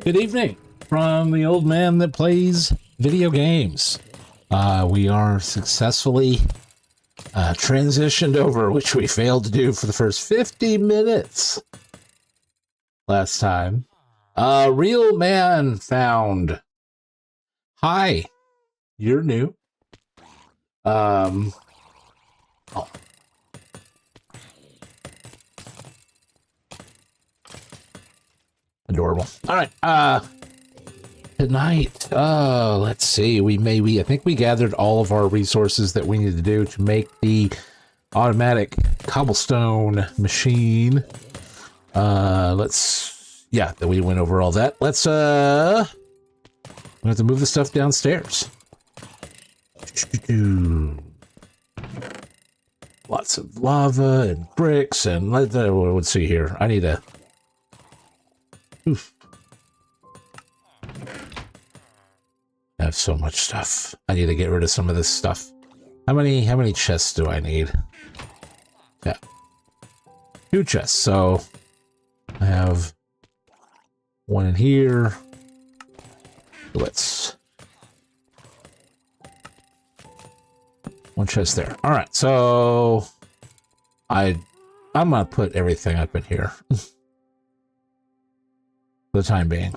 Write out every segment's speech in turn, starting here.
Good evening from the old man that plays video games. We are successfully transitioned over, which we failed to do for the first 50 minutes last time. Real man found. Hi, you're new. Oh. Adorable. All right. Tonight, let's see. I think we gathered all of our resources that we need to do to make the automatic cobblestone machine. Yeah, that we went over all that. Let's, we have to move the stuff downstairs. Lots of lava and bricks and let's see here. I need a... Oof. I have so much stuff. I need to get rid of some of this stuff. How many chests do I need? Yeah. 2 chests. So I have one in here. One chest there. All right. So I'm gonna put everything up in here for the time being.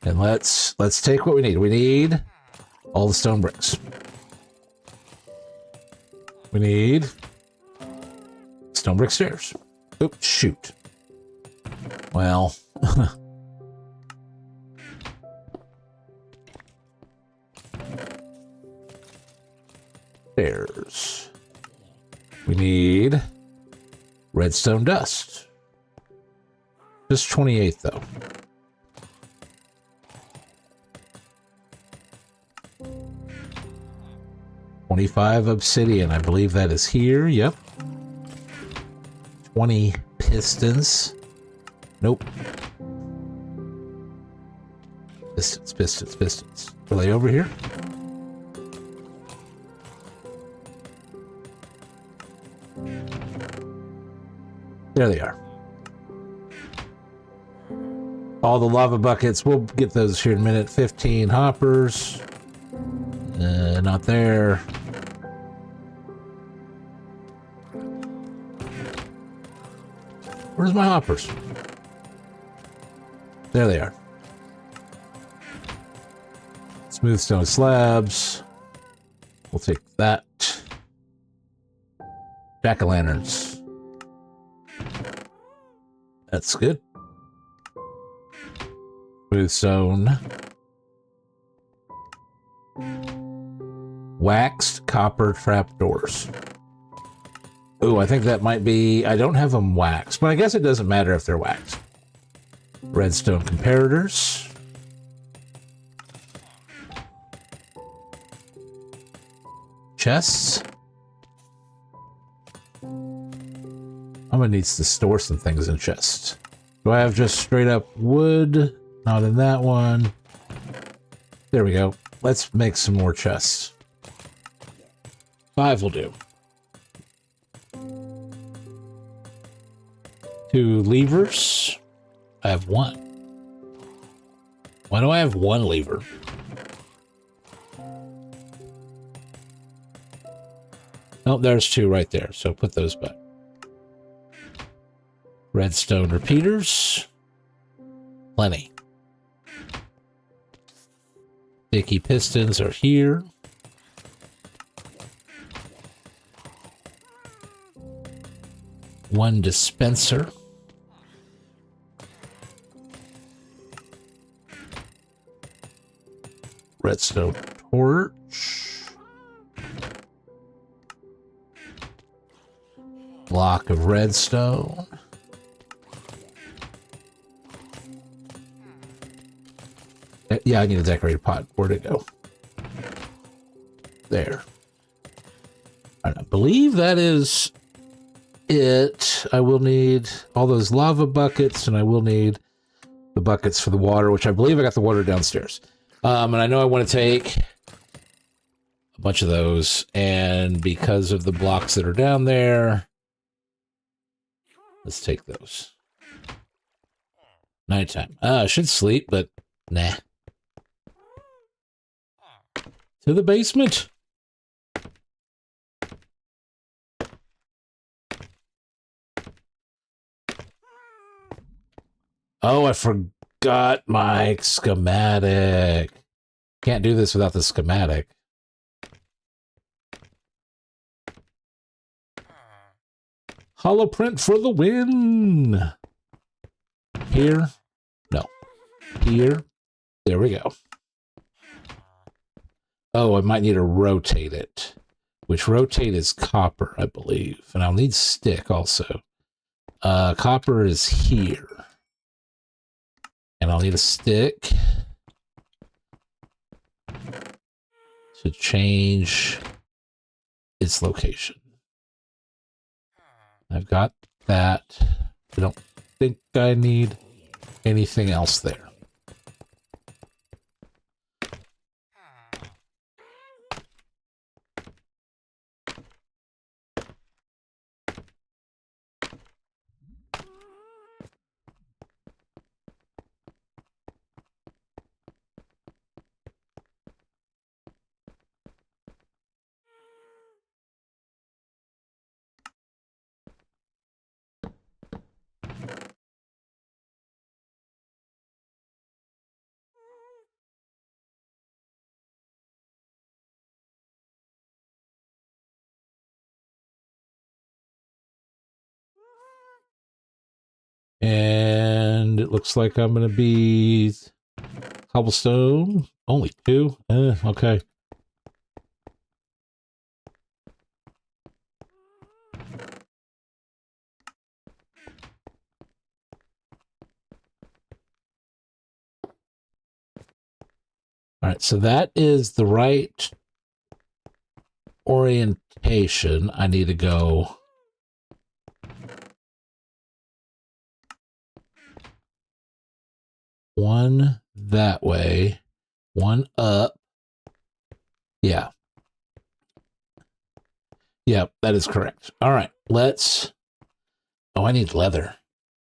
And let's take what we need. We need all the stone bricks. We need stone brick stairs. Oops, shoot. Well, stairs. We need redstone dust. Just 28 though. 25 obsidian, I believe that is here. Yep. 20 pistons. Nope. Pistons. Are they over here? There they are. All the lava buckets, we'll get those here in a minute. 15 hoppers. Not there. Where's my hoppers? There they are. Smooth stone slabs. We'll take that. Jack-o'-lanterns. That's good. Smooth stone. Waxed copper trapdoors. Ooh, I think that might be... I don't have them waxed, but I guess it doesn't matter if they're waxed. Redstone comparators. Chests. I'm gonna need to store some things in chests. Do I have just straight up wood? Not in that one. There we go. Let's make some more chests. 5 will do. 2 levers. I have 1. Why do I have 1 lever? Oh, there's 2 right there. So put those back. Redstone repeaters. Plenty. Sticky pistons are here. One dispenser. Redstone torch. Block of redstone. Yeah, I need a decorated pot. Where'd it go? There. I believe that is it. I will need all those lava buckets, and I will need the buckets for the water, which I believe I got the water downstairs. And I know I want to take a bunch of those. And because of the blocks that are down there, let's take those. Nighttime. I should sleep, but nah. To the basement. Oh, I forgot my schematic. Can't do this without the schematic. Holoprint for the win. Here. No. Here. There we go. Oh, I might need to rotate it. Which rotate is copper, I believe. And I'll need stick also. Copper is here. And I'll need a stick to change its location. I've got that. I don't think I need anything else there. And it looks like I'm going to be cobblestone. Only 2? Okay. All right, so that is the right orientation. I need to go one that way, one up. Yeah. Yep, that is correct. All right, let's... Oh, I need leather.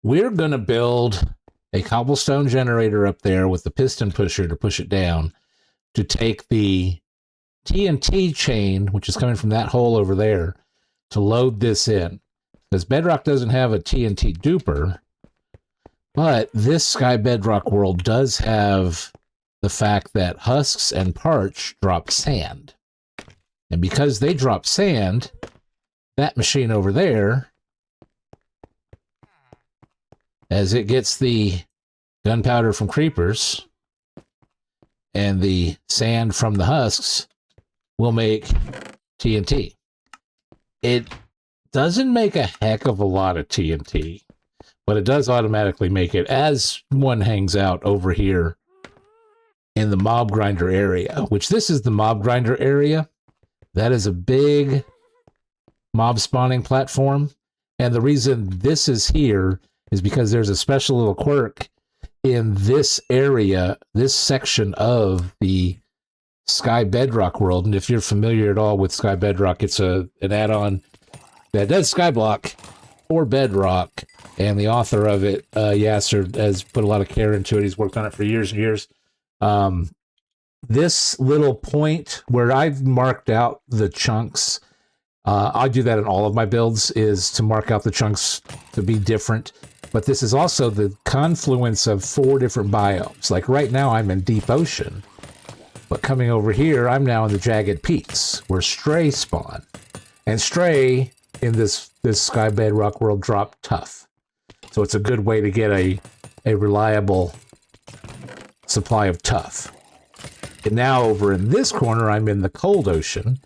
We're going to build a cobblestone generator up there with the piston pusher to push it down to take the TNT chain, which is coming from that hole over there, to load this in. Because Bedrock doesn't have a TNT duper, but this Skybedrock world does have the fact that husks and parch drop sand. And because they drop sand, that machine over there, as it gets the gunpowder from creepers and the sand from the husks, will make TNT. It doesn't make a heck of a lot of TNT, but it does automatically make it as one hangs out over here in the mob grinder area, which this is the mob grinder area. That is a big mob spawning platform. And the reason this is here is because there's a special little quirk in this area, this section of the Skybedrock world. And if you're familiar at all with Skybedrock, it's an add-on that does Skyblock for Bedrock. And the author of it, Yasser, has put a lot of care into it. He's worked on it for years and years. This little point where I've marked out the chunks, I do that in all of my builds, is to mark out the chunks to be different. But this is also the confluence of 4 different biomes. Like right now I'm in deep ocean, but coming over here, I'm now in the jagged peaks where stray spawn. And stray in this Skybedrock world drop tough. So it's a good way to get a reliable supply of tough. And now over in this corner, I'm in the cold ocean.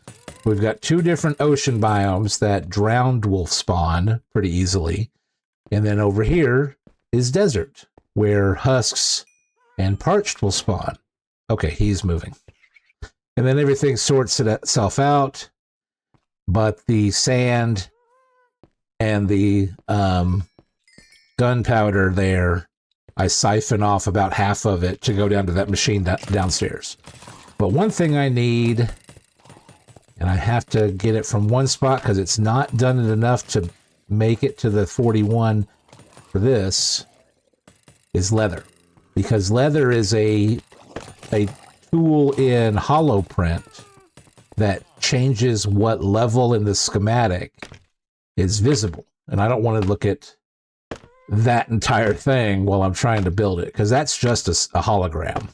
We've got 2 different ocean biomes that drowned will spawn pretty easily. And then over here is desert, where husks and parched will spawn. Okay, he's moving. And then everything sorts itself out. But the sand and the gunpowder there, I siphon off about half of it to go down to that machine downstairs. But one thing I need And I have to get it from one spot because it's not done it enough to make it to the 41 for this, is leather. Because leather is a tool in HoloPrint that changes what level in the schematic is visible. And I don't want to look at that entire thing while I'm trying to build it, because that's just a hologram.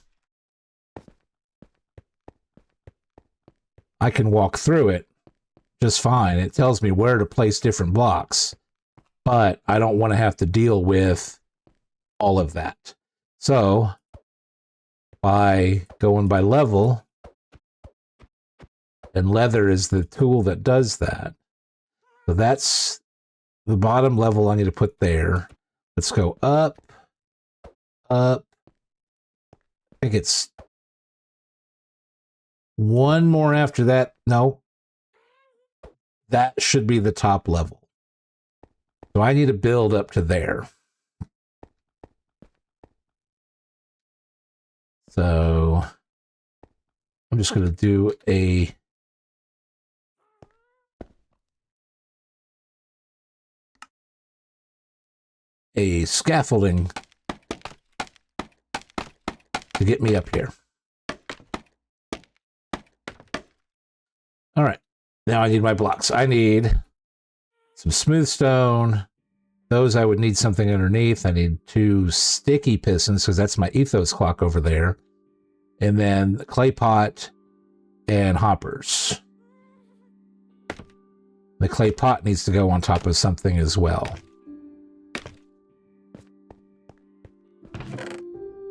I can walk through it just fine. It tells me where to place different blocks, but I don't want to have to deal with all of that. So by going by level, and leather is the tool that does that. So that's the bottom level I need to put there. Let's go up, up. I think it's one more after that. No, that should be the top level. So I need to build up to there. So I'm just going to do a scaffolding to get me up here. All right, now I need my blocks. I need some smooth stone. Those I would need something underneath. I need 2 sticky pistons because that's my ethos clock over there. And then the clay pot and hoppers. The clay pot needs to go on top of something as well.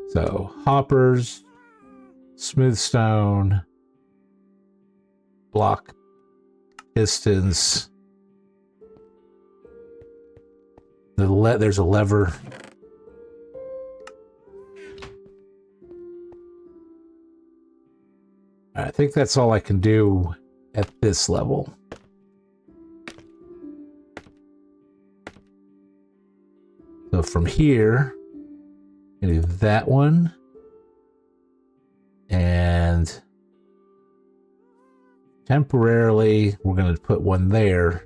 So hoppers, smooth stone, block pistons. There's a lever. I think that's all I can do at this level. So from here, I'm going to do that one. And temporarily, we're going to put one there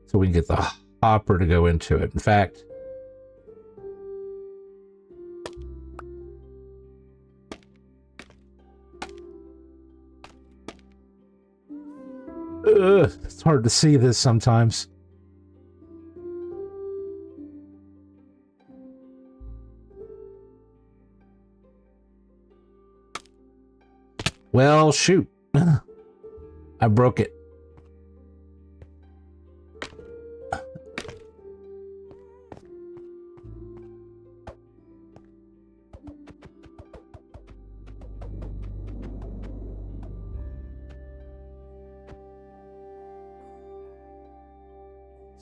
so we can get the hopper to go into it. In fact, it's hard to see this sometimes. Well, shoot. I broke it.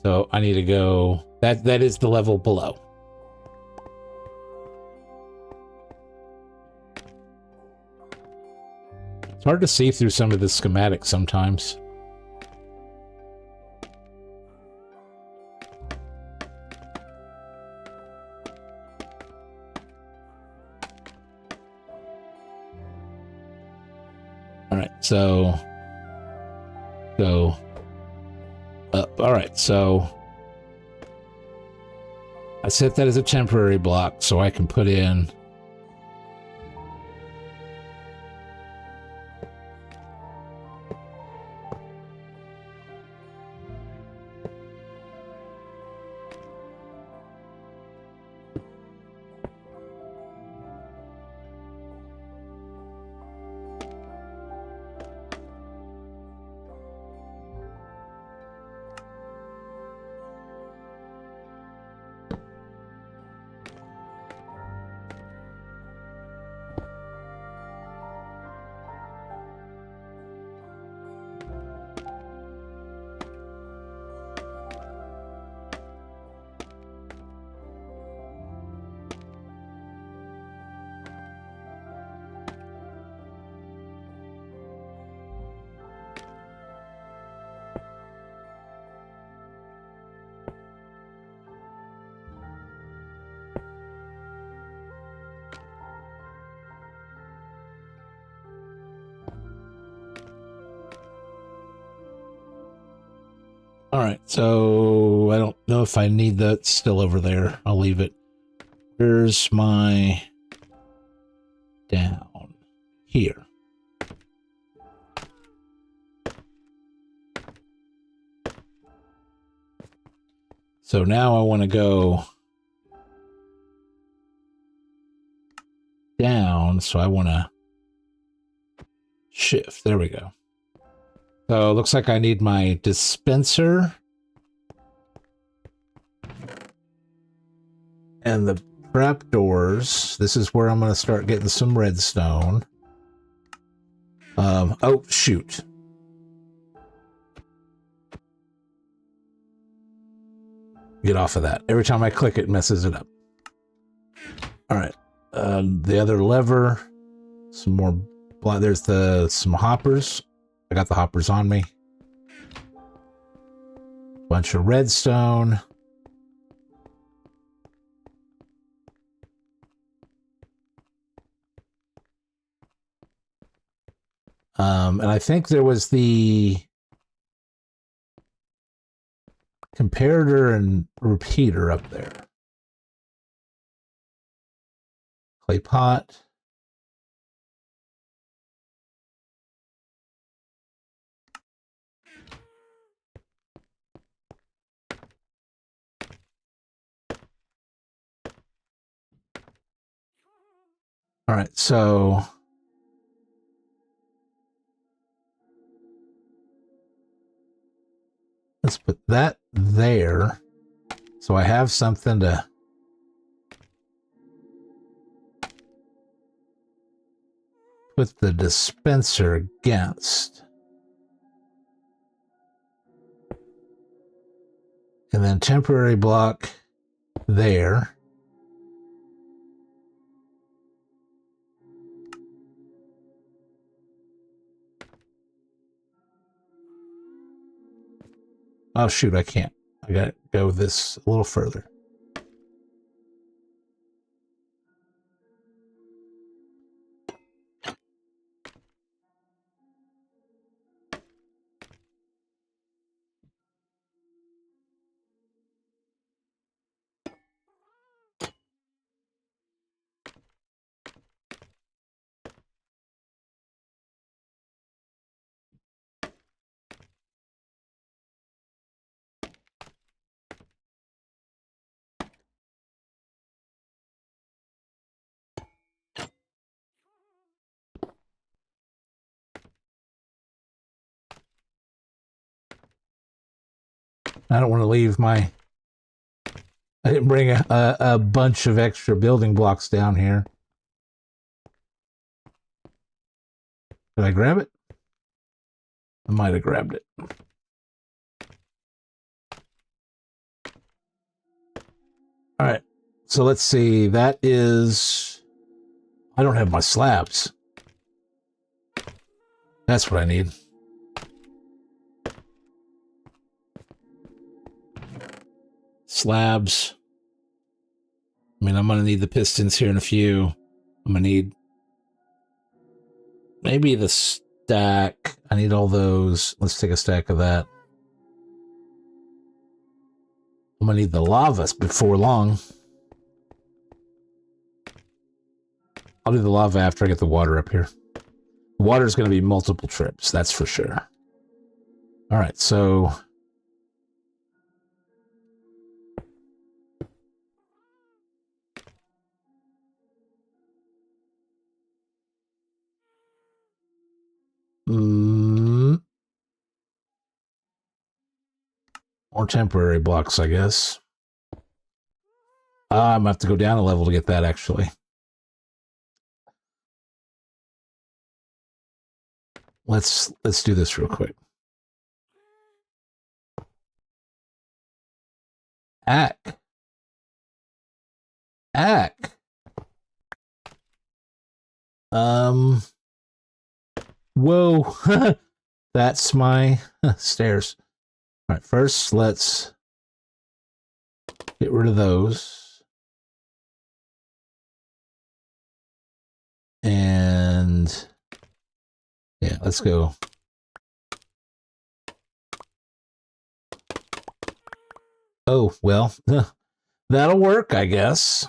So I need to go, that is the level below. It's hard to see through some of the schematics sometimes. All right, so go up. All right, so I set that as a temporary block so I can put in All right, so I don't know if I need that still over there. I'll leave it. Where's my down? Here. So now I want to go down, so I want to shift. There we go. So it looks like I need my dispenser and the trap doors. This is where I'm going to start getting some redstone. Oh, shoot. Get off of that. Every time I click it, messes it up. All right. The other lever. Some more. There's some hoppers. I got the hoppers on me. Bunch of redstone. And I think there was the comparator and repeater up there. Clay pot. All right, so let's put that there. So I have something to put the dispenser against. And then temporary block there. Oh, shoot, I can't. I got to go this a little further. I don't want to leave my... I didn't bring a bunch of extra building blocks down here. Did I grab it? I might have grabbed it. All right. So let's see. That is... I don't have my slabs. That's what I need. Slabs. I mean, I'm going to need the pistons here in a few. I'm going to need maybe the stack. I need all those. Let's take a stack of that. I'm going to need the lava before long. I'll do the lava after I get the water up here. The water is going to be multiple trips, that's for sure. All right, so... more temporary blocks, I guess. I'm going to have to go down a level to get that, actually. Let's do this real quick. Ack. Whoa. That's my stairs. All right, first let's get rid of those. And yeah, let's go. Oh, well, that'll work, I guess.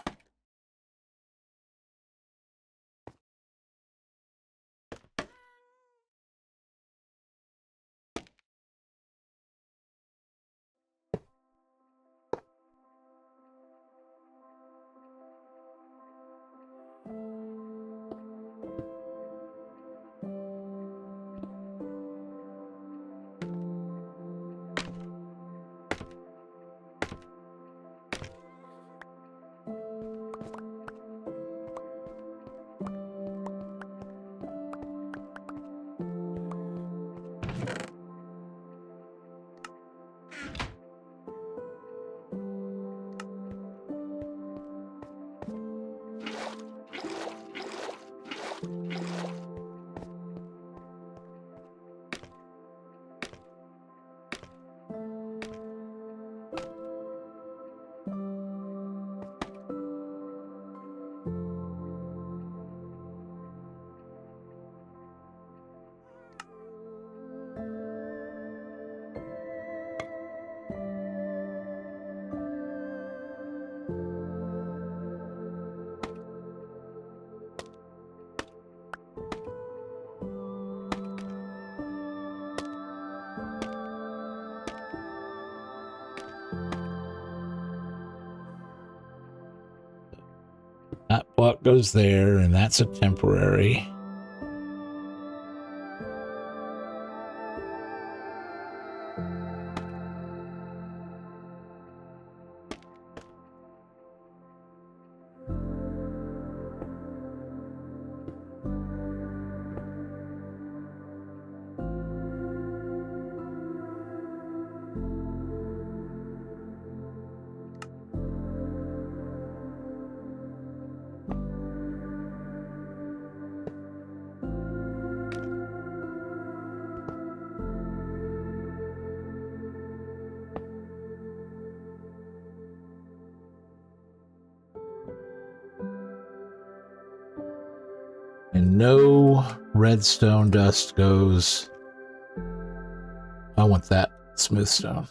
That block goes there, and that's a temporary. And no redstone dust goes. I want that smooth stone.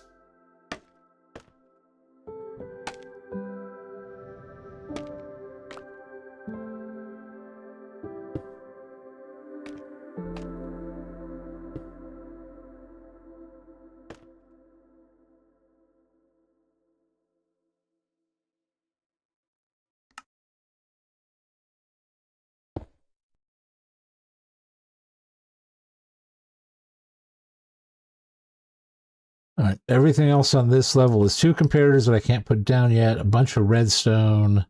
All right, everything else on this level is 2 comparators that I can't put down yet, a bunch of redstone.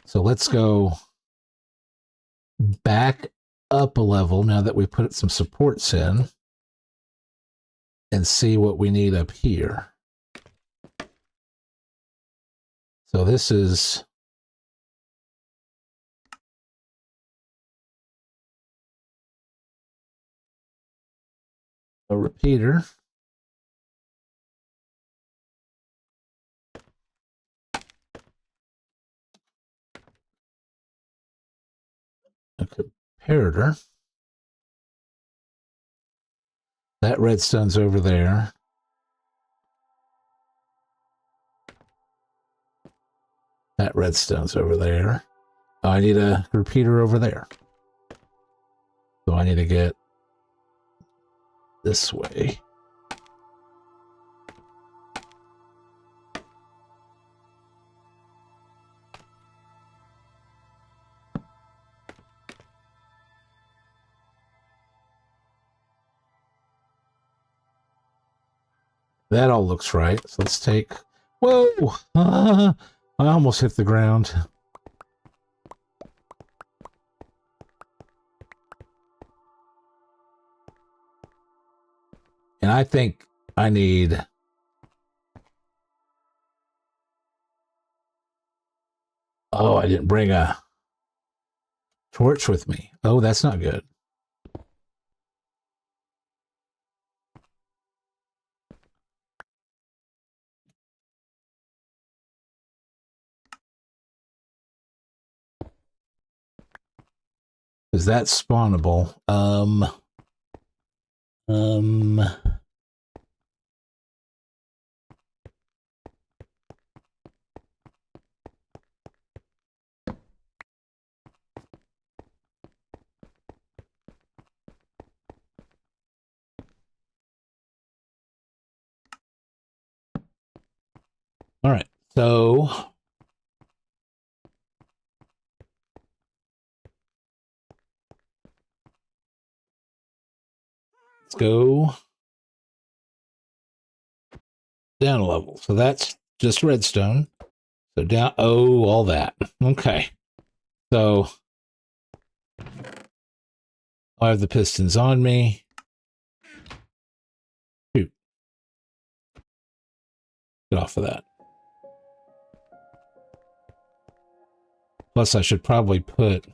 So let's go back up a level now that we put some supports in and see what we need up here. So this is a repeater. A comparator. That redstone's over there. That redstone's over there. Oh, I need a repeater over there. So I need to get this way. That all looks right. So let's take... Whoa! I almost hit the ground. And I think I need... Oh, I didn't bring a torch with me. Oh, that's not good. Is that spawnable? All right, so let's go down a level. So that's just redstone. So down, oh, all that. Okay. So I have the pistons on me. Shoot, get off of that. Plus, I should probably put...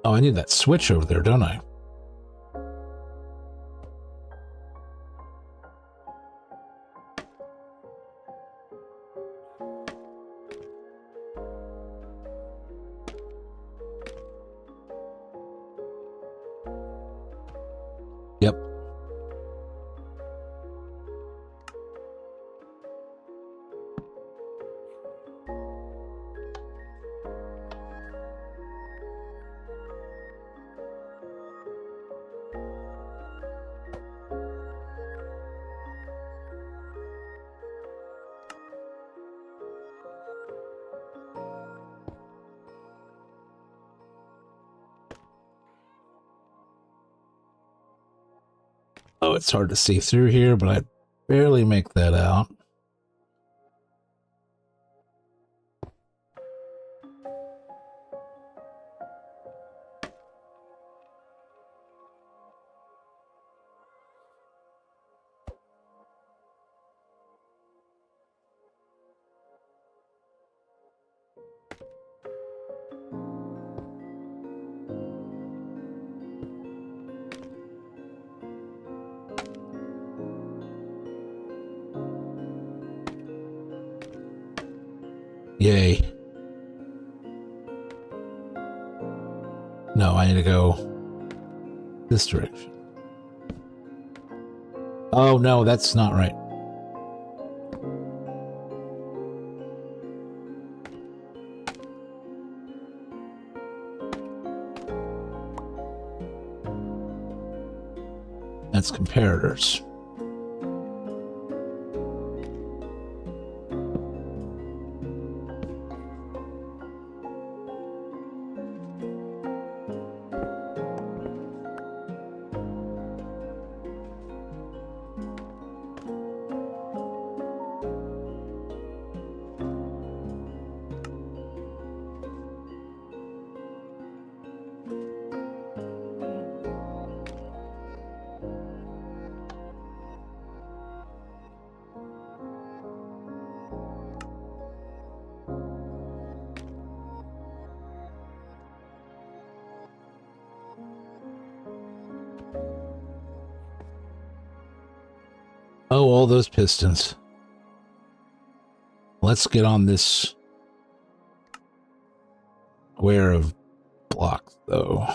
Oh, I need that switch over there, don't I? Yep. Oh, it's hard to see through here, but I barely make that out. Yay. No, I need to go this direction. Oh, no, that's not right. That's comparators. Oh, all those pistons. Let's get on this square of blocks, though.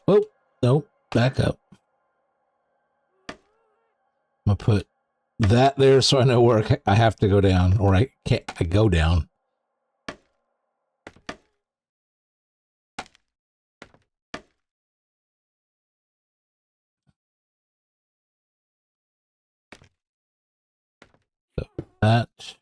Oh, no, back up. I'm going to put that there so I know where I have to go down, or I go down. So that.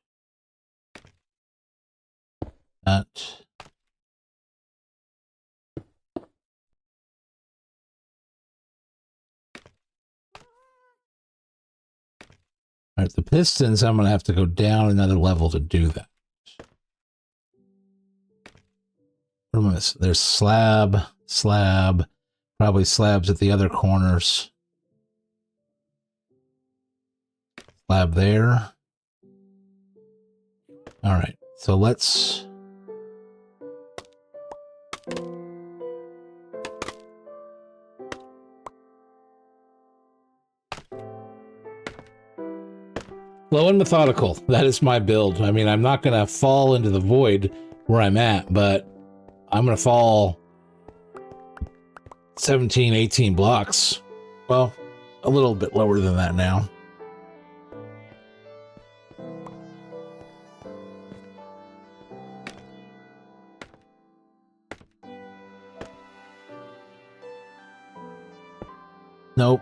All right, the pistons, I'm going to have to go down another level to do that. What am I missing? There's slab, probably slabs at the other corners. Slab there. All right, so let's... Slow and methodical. That is my build. I mean, I'm not going to fall into the void where I'm at, but I'm going to fall 17, 18 blocks. Well, a little bit lower than that now. Nope.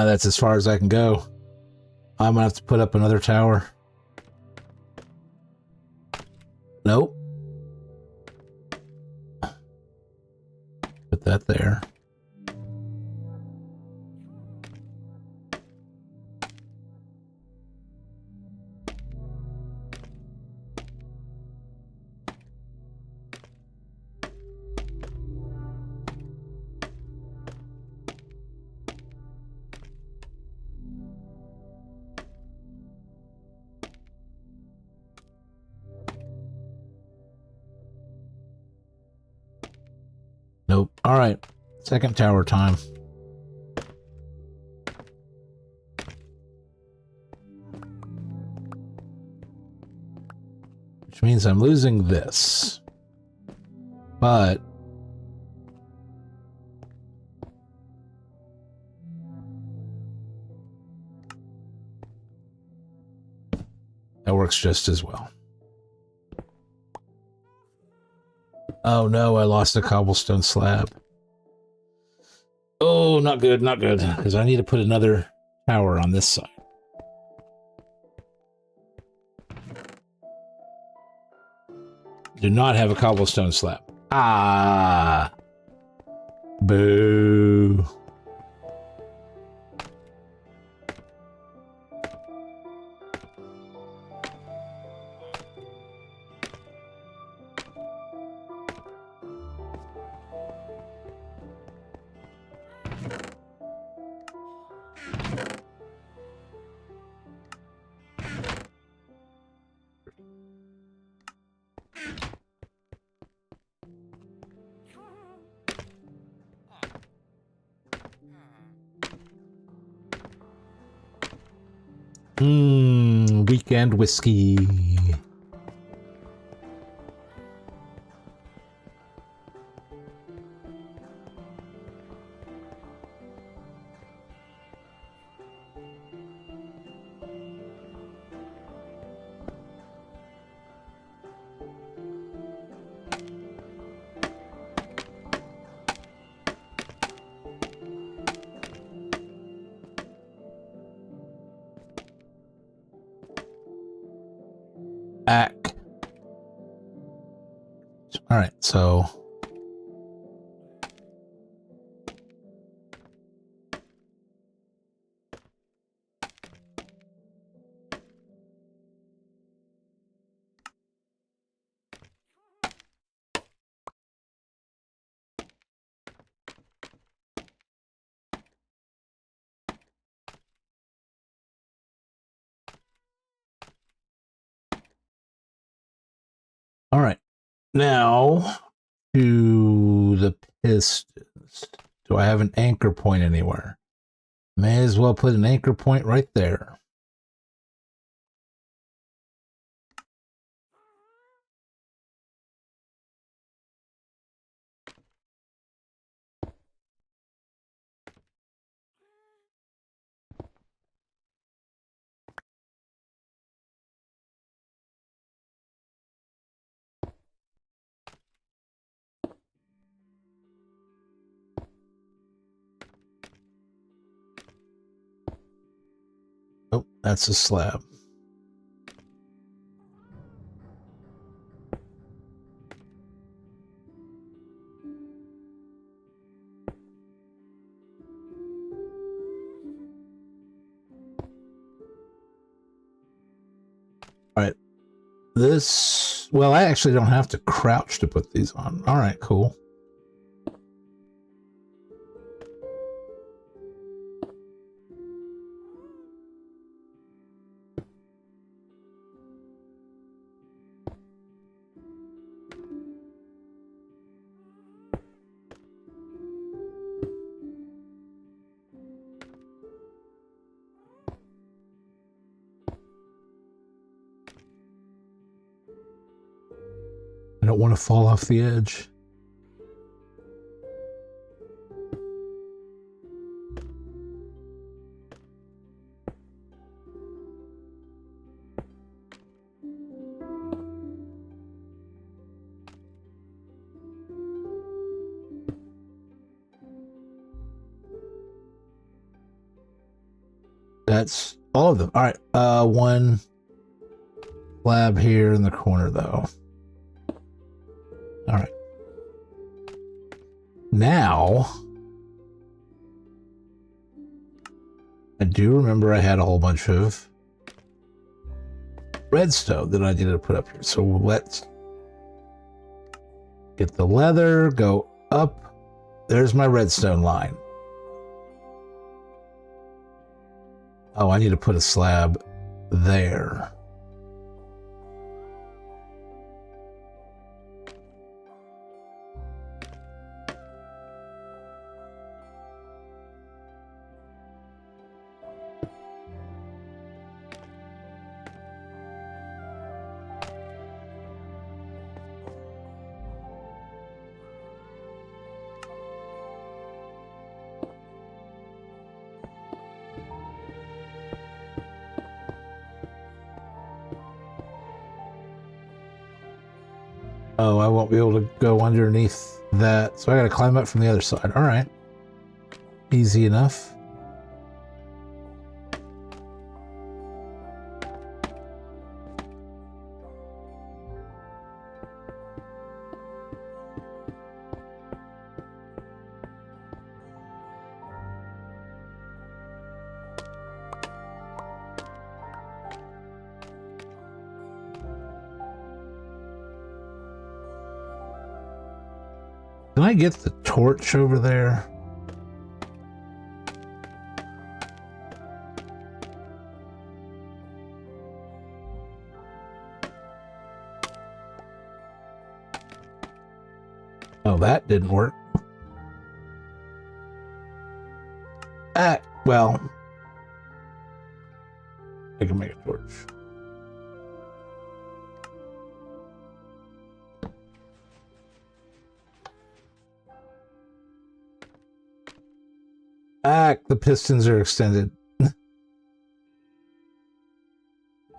That's as far as I can go. I'm gonna have to put up another tower. Nope. Put that there. Nope. All right. Second tower time. Which means I'm losing this. But that works just as well. Oh no, I lost a cobblestone slab. Oh, not good, not good. Because I need to put another tower on this side. Do not have a cobblestone slab. Ah. Boo. Weekend whiskey. Back. All right, so all right. Now to the pistons. Do I have an anchor point anywhere? May as well put an anchor point right there. That's a slab. All right. This, well, I actually don't have to crouch to put these on. All right, cool. I don't want to fall off the edge. That's all of them. All right. One slab here in the corner, though. All right. Now, I do remember I had a whole bunch of redstone that I needed to put up here. So let's get the leather, go up. There's my redstone line. Oh, I need to put a slab there. Oh, I won't be able to go underneath that. So I got to climb up from the other side. All right. Easy enough. Can I get the torch over there? Oh, that didn't work. Well, I can make a torch. The pistons are extended.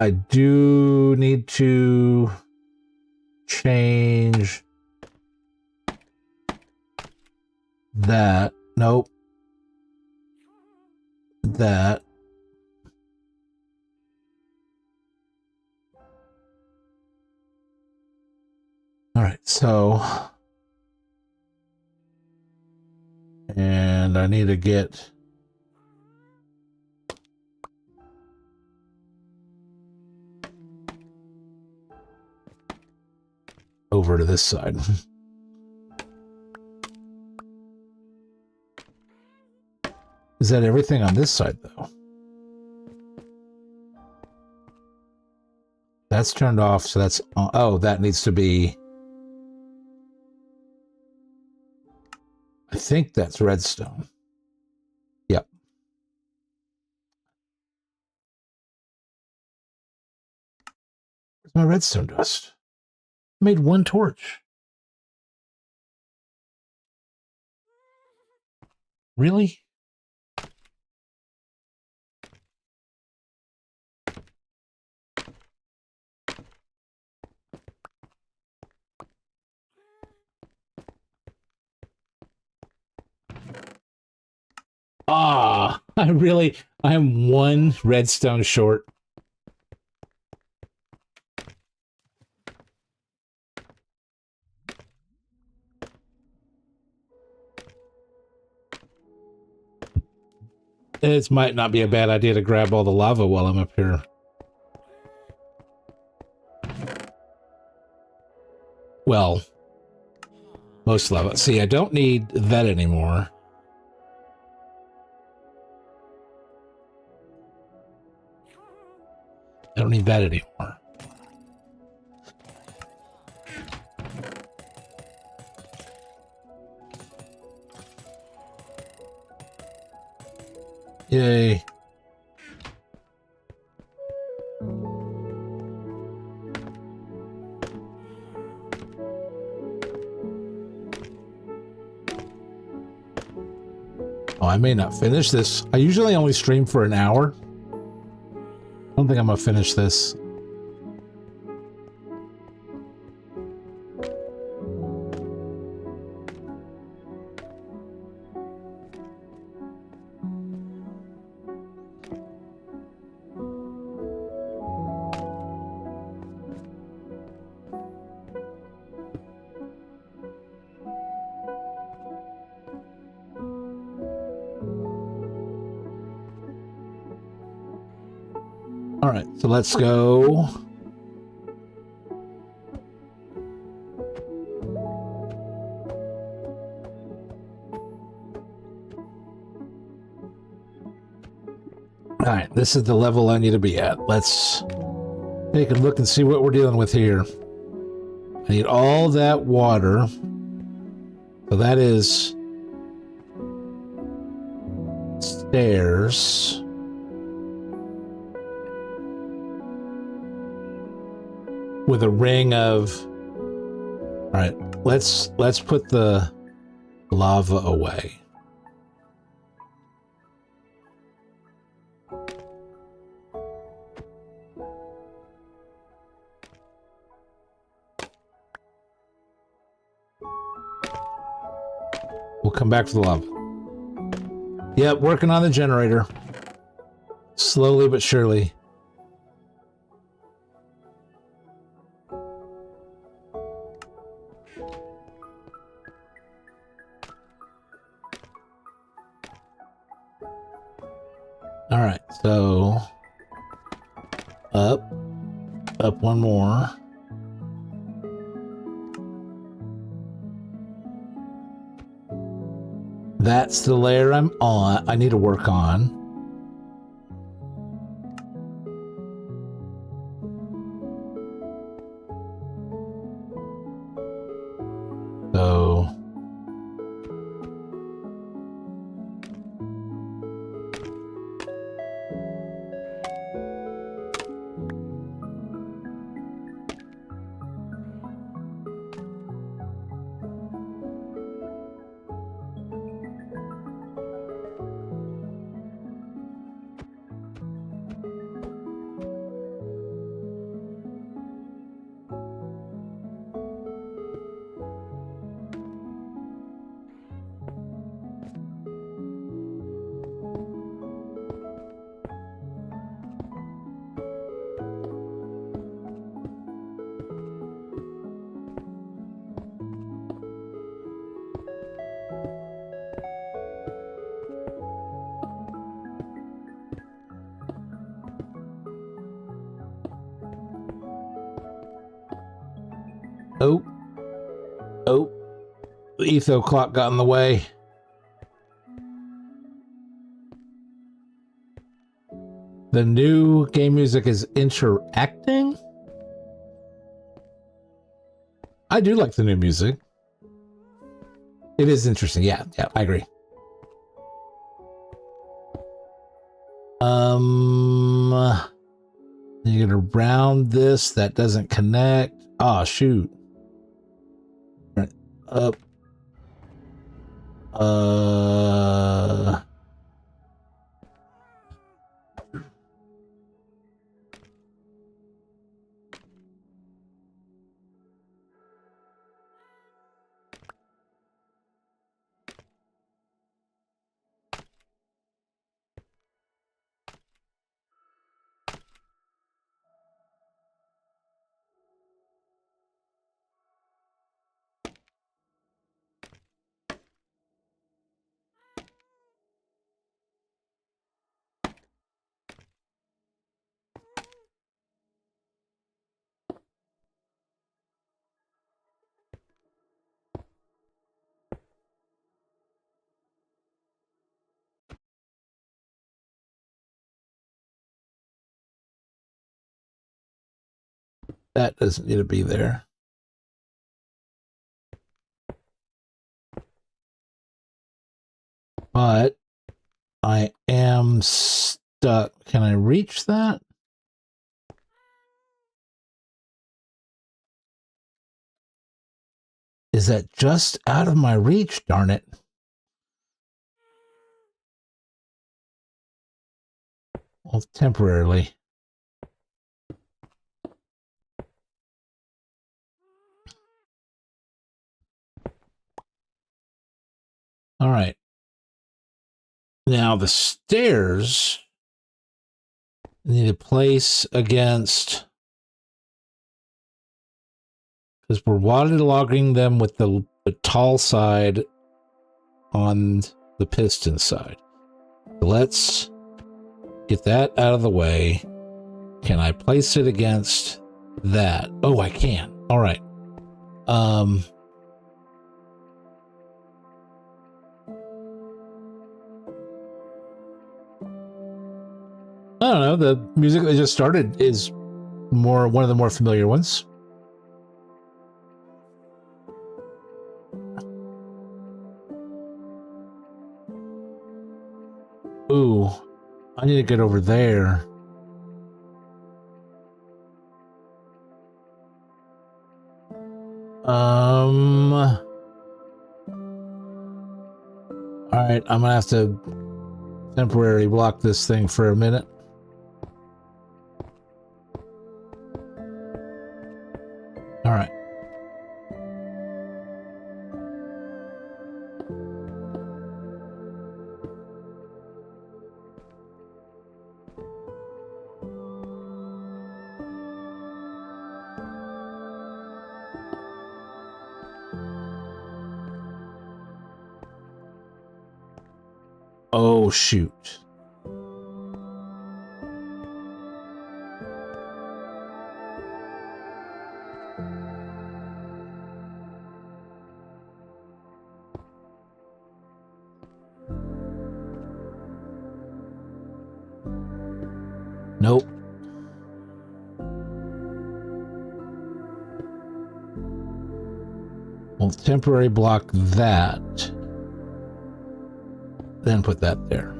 I do need to change that. Nope. That. All right, so, and I need to get over to this side. Is that everything on this side, though? That's turned off, so that's... Oh, that needs to be... I think that's redstone. Yep. Where's my redstone dust? I made one torch. Really? Ah! I am one redstone short. It might not be a bad idea to grab all the lava while I'm up here. Well, most lava. See, I don't need that anymore. I don't need that anymore. Yay. Oh, I may not finish this. I usually only stream for an hour. I don't think I'm gonna finish this. All right, so let's go. All right, this is the level I need to be at. Let's take a look and see what we're dealing with here. I need all that water. So that is stairs. With a ring of... All right, let's put the lava away. We'll come back to the lava. Yep, working on the generator. Slowly but surely. All right, so up one more. That's the layer I'm on. I need to work on. So oh, the etho clock got in the way. The new game music is interacting. I do like the new music. It is interesting. Yeah, I agree. You're gonna round this. That doesn't connect. Oh, shoot. Right, up. That doesn't need to be there. But I am stuck. Can I reach that? Is that just out of my reach? Darn it. Well, temporarily. All right. Now the stairs need to place against, because we're waterlogging them with the tall side on the piston side. So let's get that out of the way. Can I place it against that? Oh, I can. All right. I don't know. The music that just started is one of the more familiar ones. Ooh, I need to get over there. All right, I'm gonna have to temporarily block this thing for a minute. All right. Oh, shoot. Nope. We'll temporary block that. Then put that there.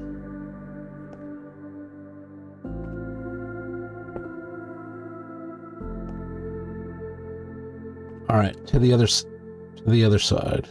All right, to the other side.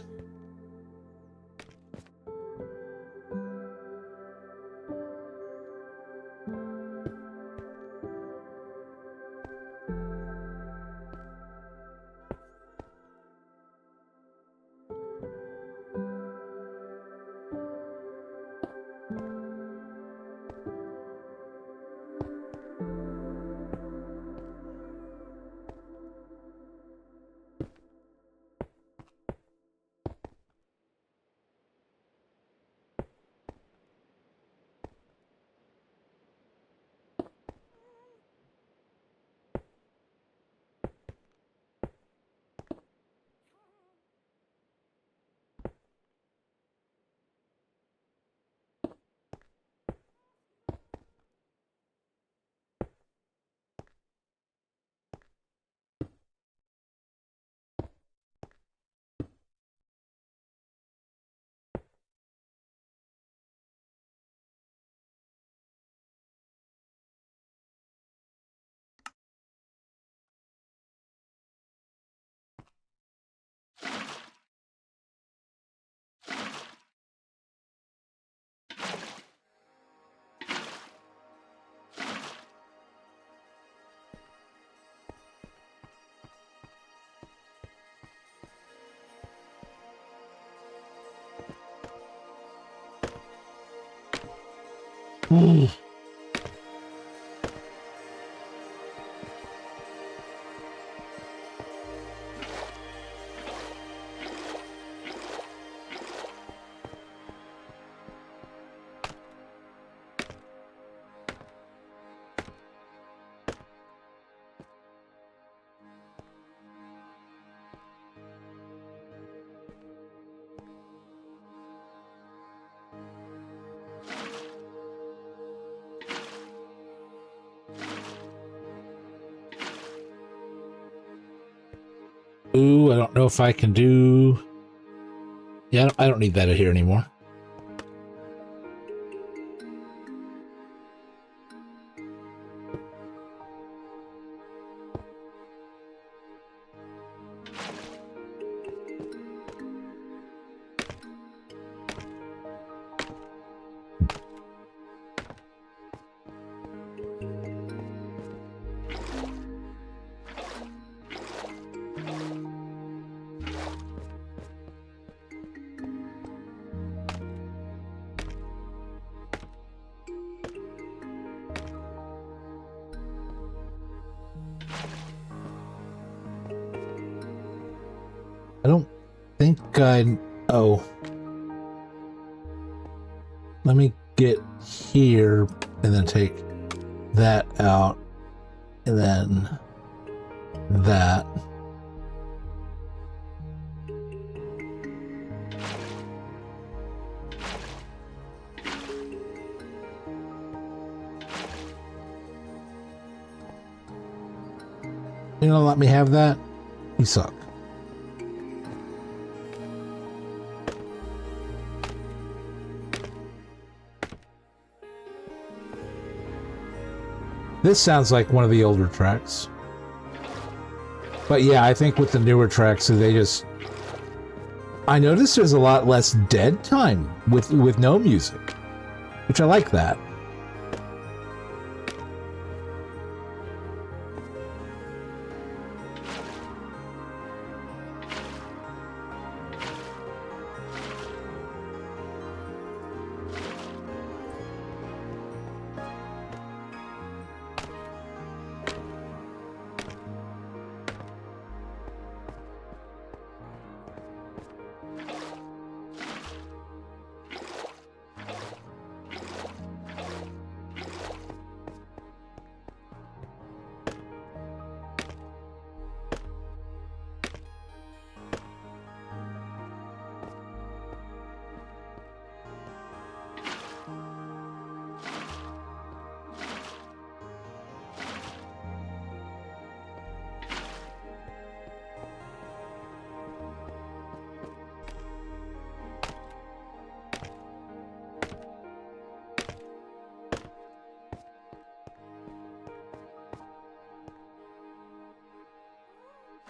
Ooh. Ooh, I don't know if I can do... Yeah, I don't need that here anymore. I don't think I... Oh. Let me get here and then take that out and then that. You don't let me have that? You suck. This sounds like one of the older tracks. But yeah, I think with the newer tracks, they just... I noticed there's a lot less dead time with no music, which I like that.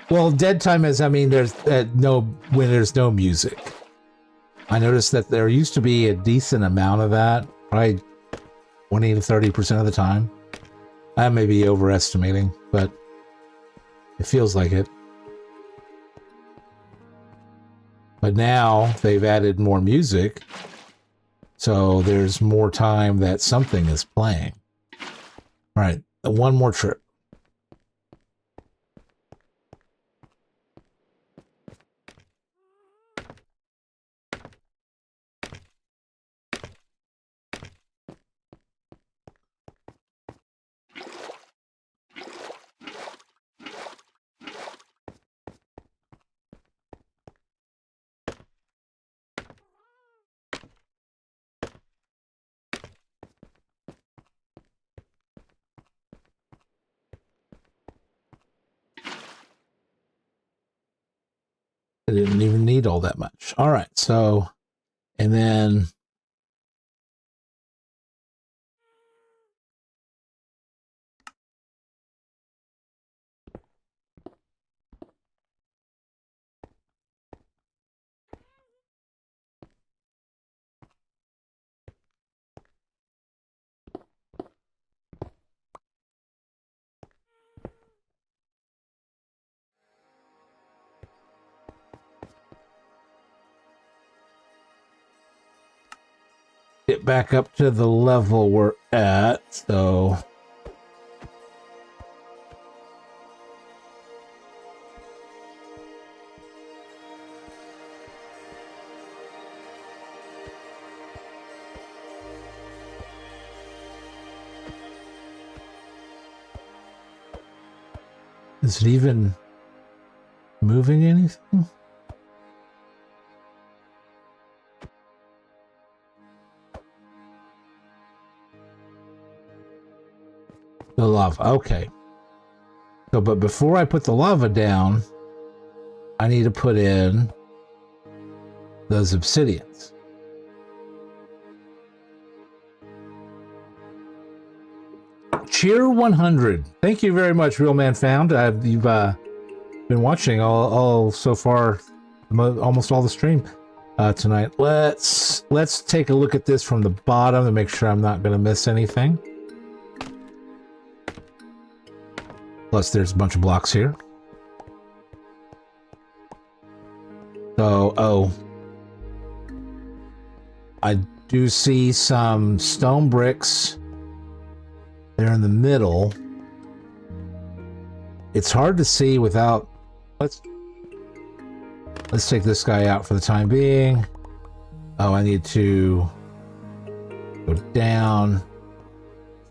Well, dead time is, I mean, there's when there's no music. I noticed that there used to be a decent amount of that, probably 20 to 30% of the time. I may be overestimating, but it feels like it. But now they've added more music, so there's more time that something is playing. All right, one more trip. I didn't even need all that much. All right, so, and then get back up to the level we're at, so... Is it even moving anything? The lava, okay. So, but before I put the lava down, I need to put in those obsidians. Cheer 100. Thank you very much, Real Man Found. You've been watching all so far, almost all the stream tonight. Let's take a look at this from the bottom to make sure I'm not going to miss anything. Plus, there's a bunch of blocks here. So, I do see some stone bricks there in the middle. It's hard to see without... Let's take this guy out for the time being. Oh, I need to go down.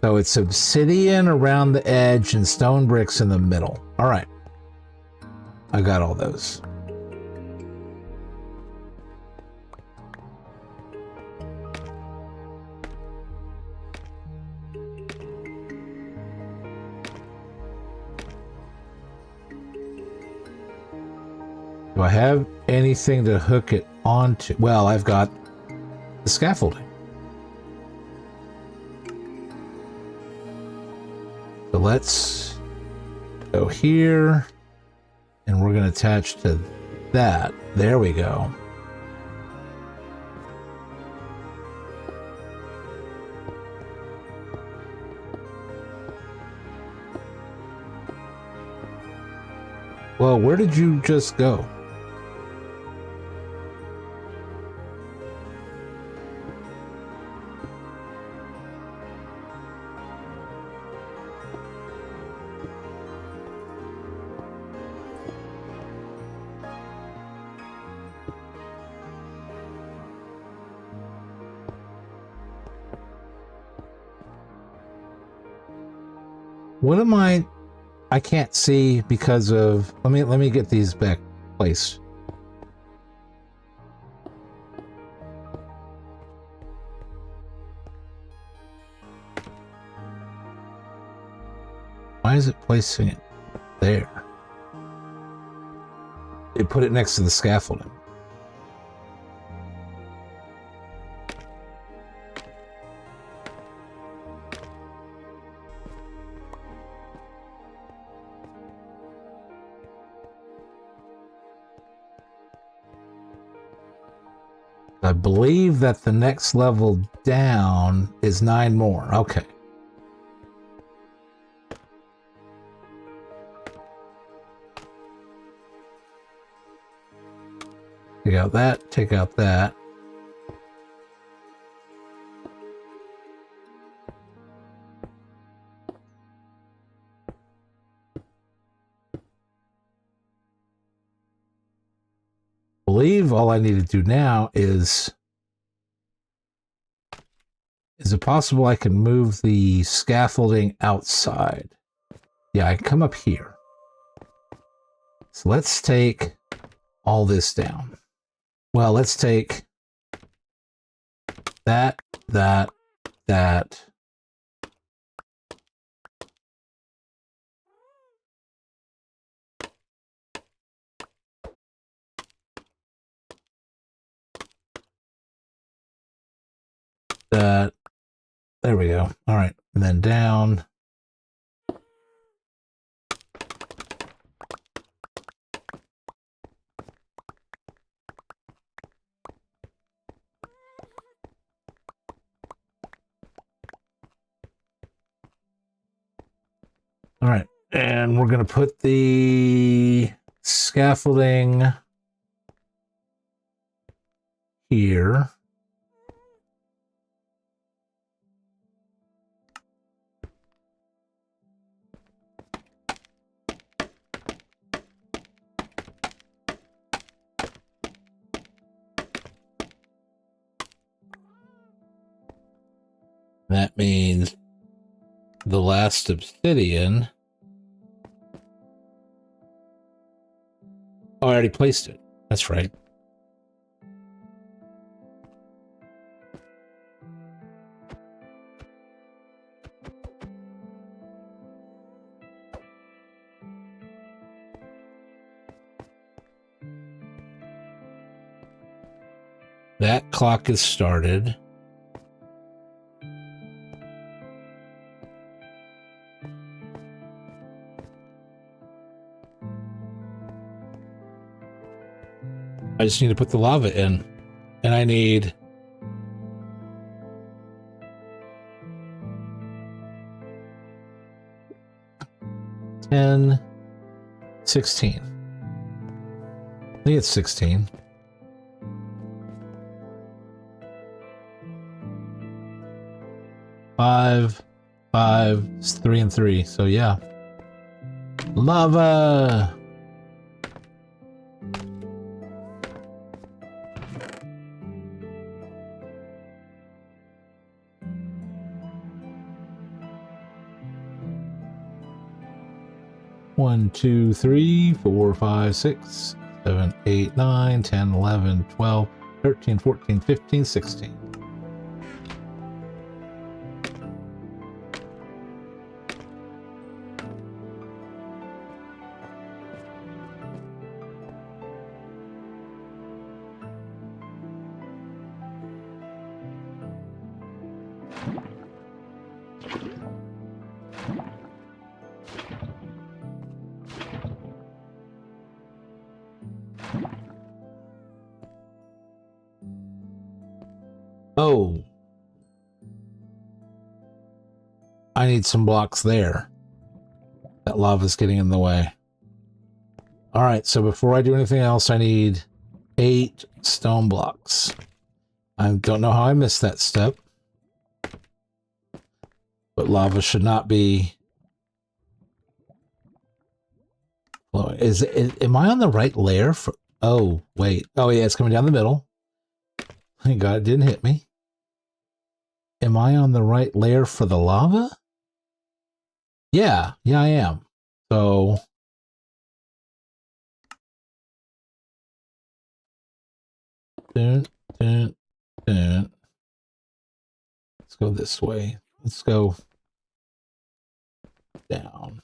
So it's obsidian around the edge and stone bricks in the middle. All right. I got all those. Do I have anything to hook it onto? Well, I've got the scaffolding. So let's go here, and we're going to attach to that. There we go. Well, where did you just go? What am I can't see because of... Let me get these back placed. Why is it placing it there? It put it next to the scaffolding. I believe that the next level down is 9 more. Okay. Take out that, take out that. I believe all I need to do now is it possible I can move the scaffolding outside? Yeah, I can come up here. So let's take all this down. Well, let's take that, that. That. There we go. All right. And then down. All right. And we're going to put the scaffolding here. That means the last obsidian. Oh, I already placed it. That's right. That clock is started. I just need to put the lava in. And I need... $10, 16. I think it's 16. Five, 3 and 3. So yeah. Lava! One, 2, 3, 4, 5, 6, 7, 8, 9, 10, 11, 12, 13, 14, 15, 16. Oh. I need some blocks there. That lava's getting in the way. Alright, so before I do anything else, I need 8 stone blocks. I don't know how I missed that step. But lava should not be flowing. Am I on the right layer for... Oh, wait. Oh, yeah, it's coming down the middle. Thank God it didn't hit me. Am I on the right layer for the lava? Yeah, I am. So... Let's go this way. Let's go down.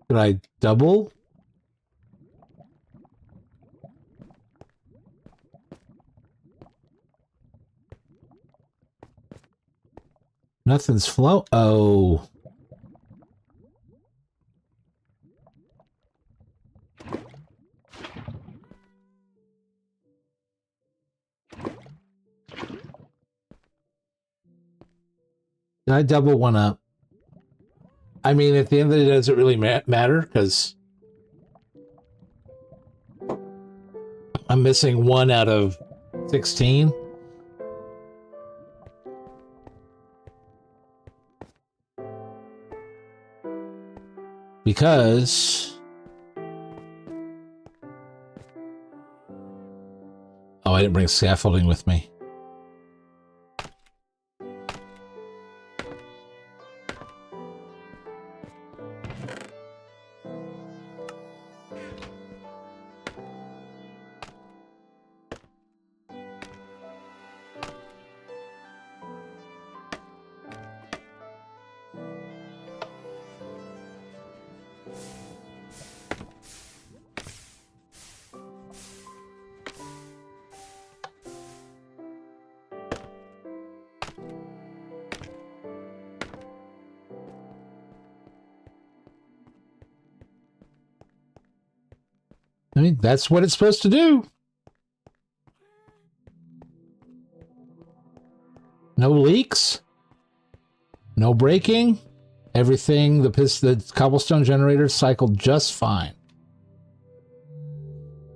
Did I double? Nothing's flow. Oh. Did I double one up? I mean, at the end of the day, does it really matter? Because I'm missing 1 out of 16. Because... Oh, I didn't bring scaffolding with me. I mean, that's what it's supposed to do. No leaks. No breaking. Everything, the cobblestone generator cycled just fine.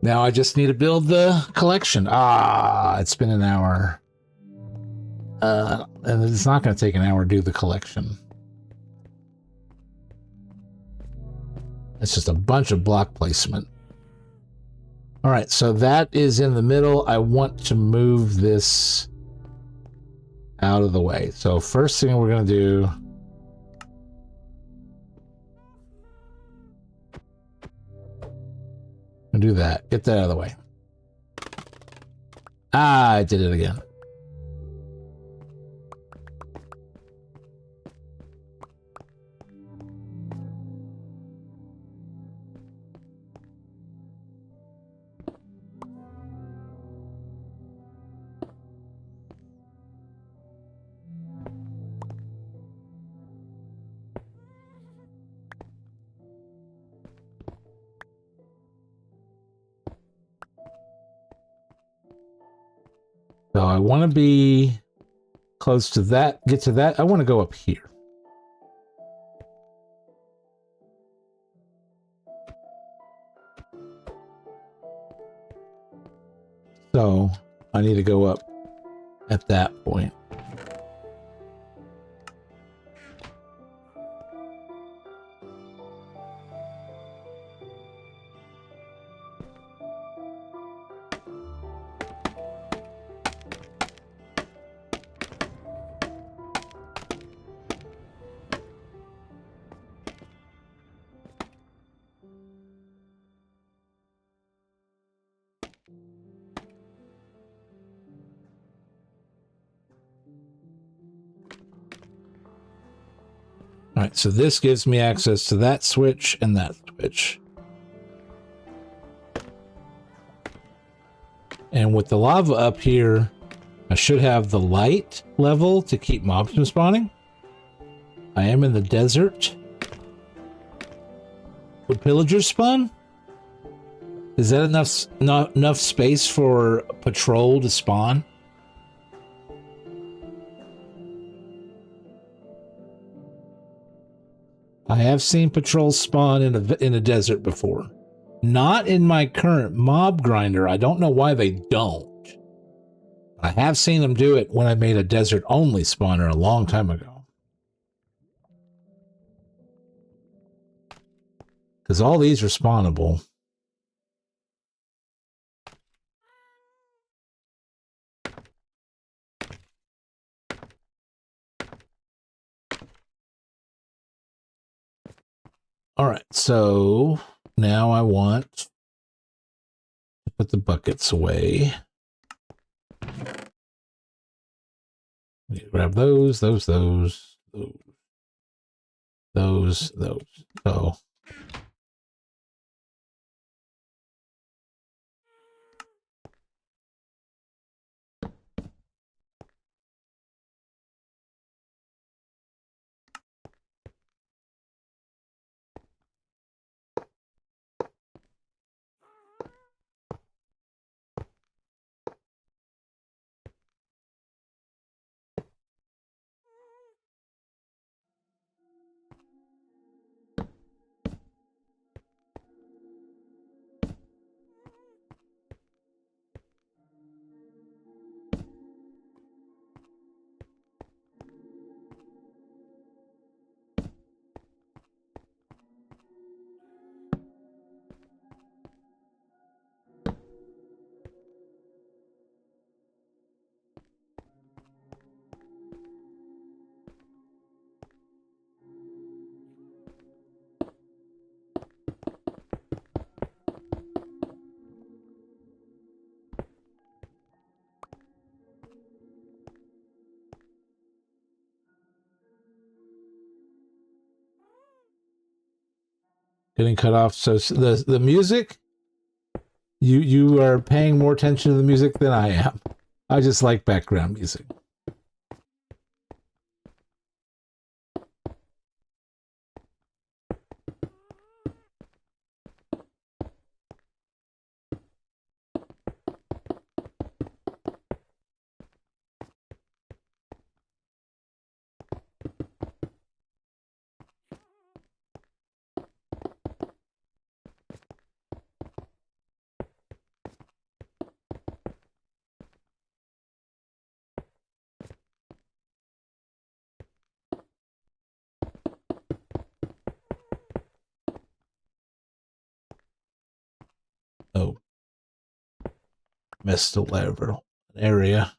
Now I just need to build the collection. Ah, it's been an hour. And it's not going to take an hour to do the collection. It's just a bunch of block placement. All right, so that is in the middle. I want to move this out of the way. So first thing we're going to do... do that. Get that out of the way. Ah, I did it again. So I want to be close to that, get to that. I want to go up here. So I need to go up at that point. All right, so this gives me access to that switch and that switch. And with the lava up here, I should have the light level to keep mobs from spawning. I am in the desert. Would pillagers spawn? Is that enough space for patrol to spawn? I have seen patrols spawn in a desert before. Not in my current mob grinder. I don't know why they don't. I have seen them do it when I made a desert only spawner a long time ago. Because all these are spawnable. All right, so now I want to put the buckets away. Grab those. So getting cut off. So the music, you are paying more attention to the music than I am. I just like background music. Oh, missed the level area.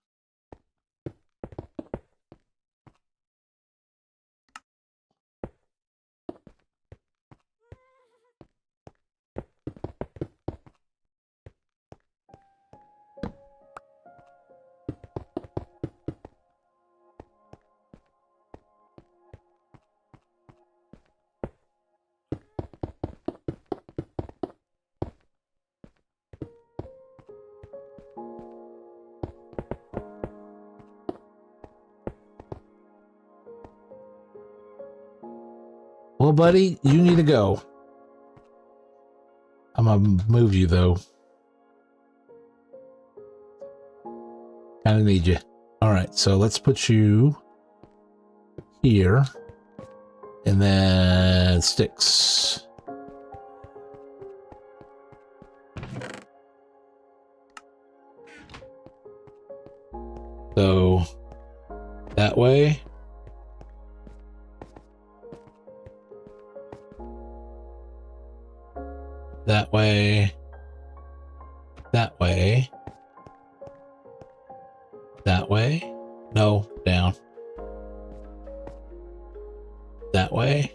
Well, buddy, you need to go. I'm gonna move you though. Kind of need you. All right, so let's put you here, and then sticks. So that way. That way. That way. That way. No, down. That way.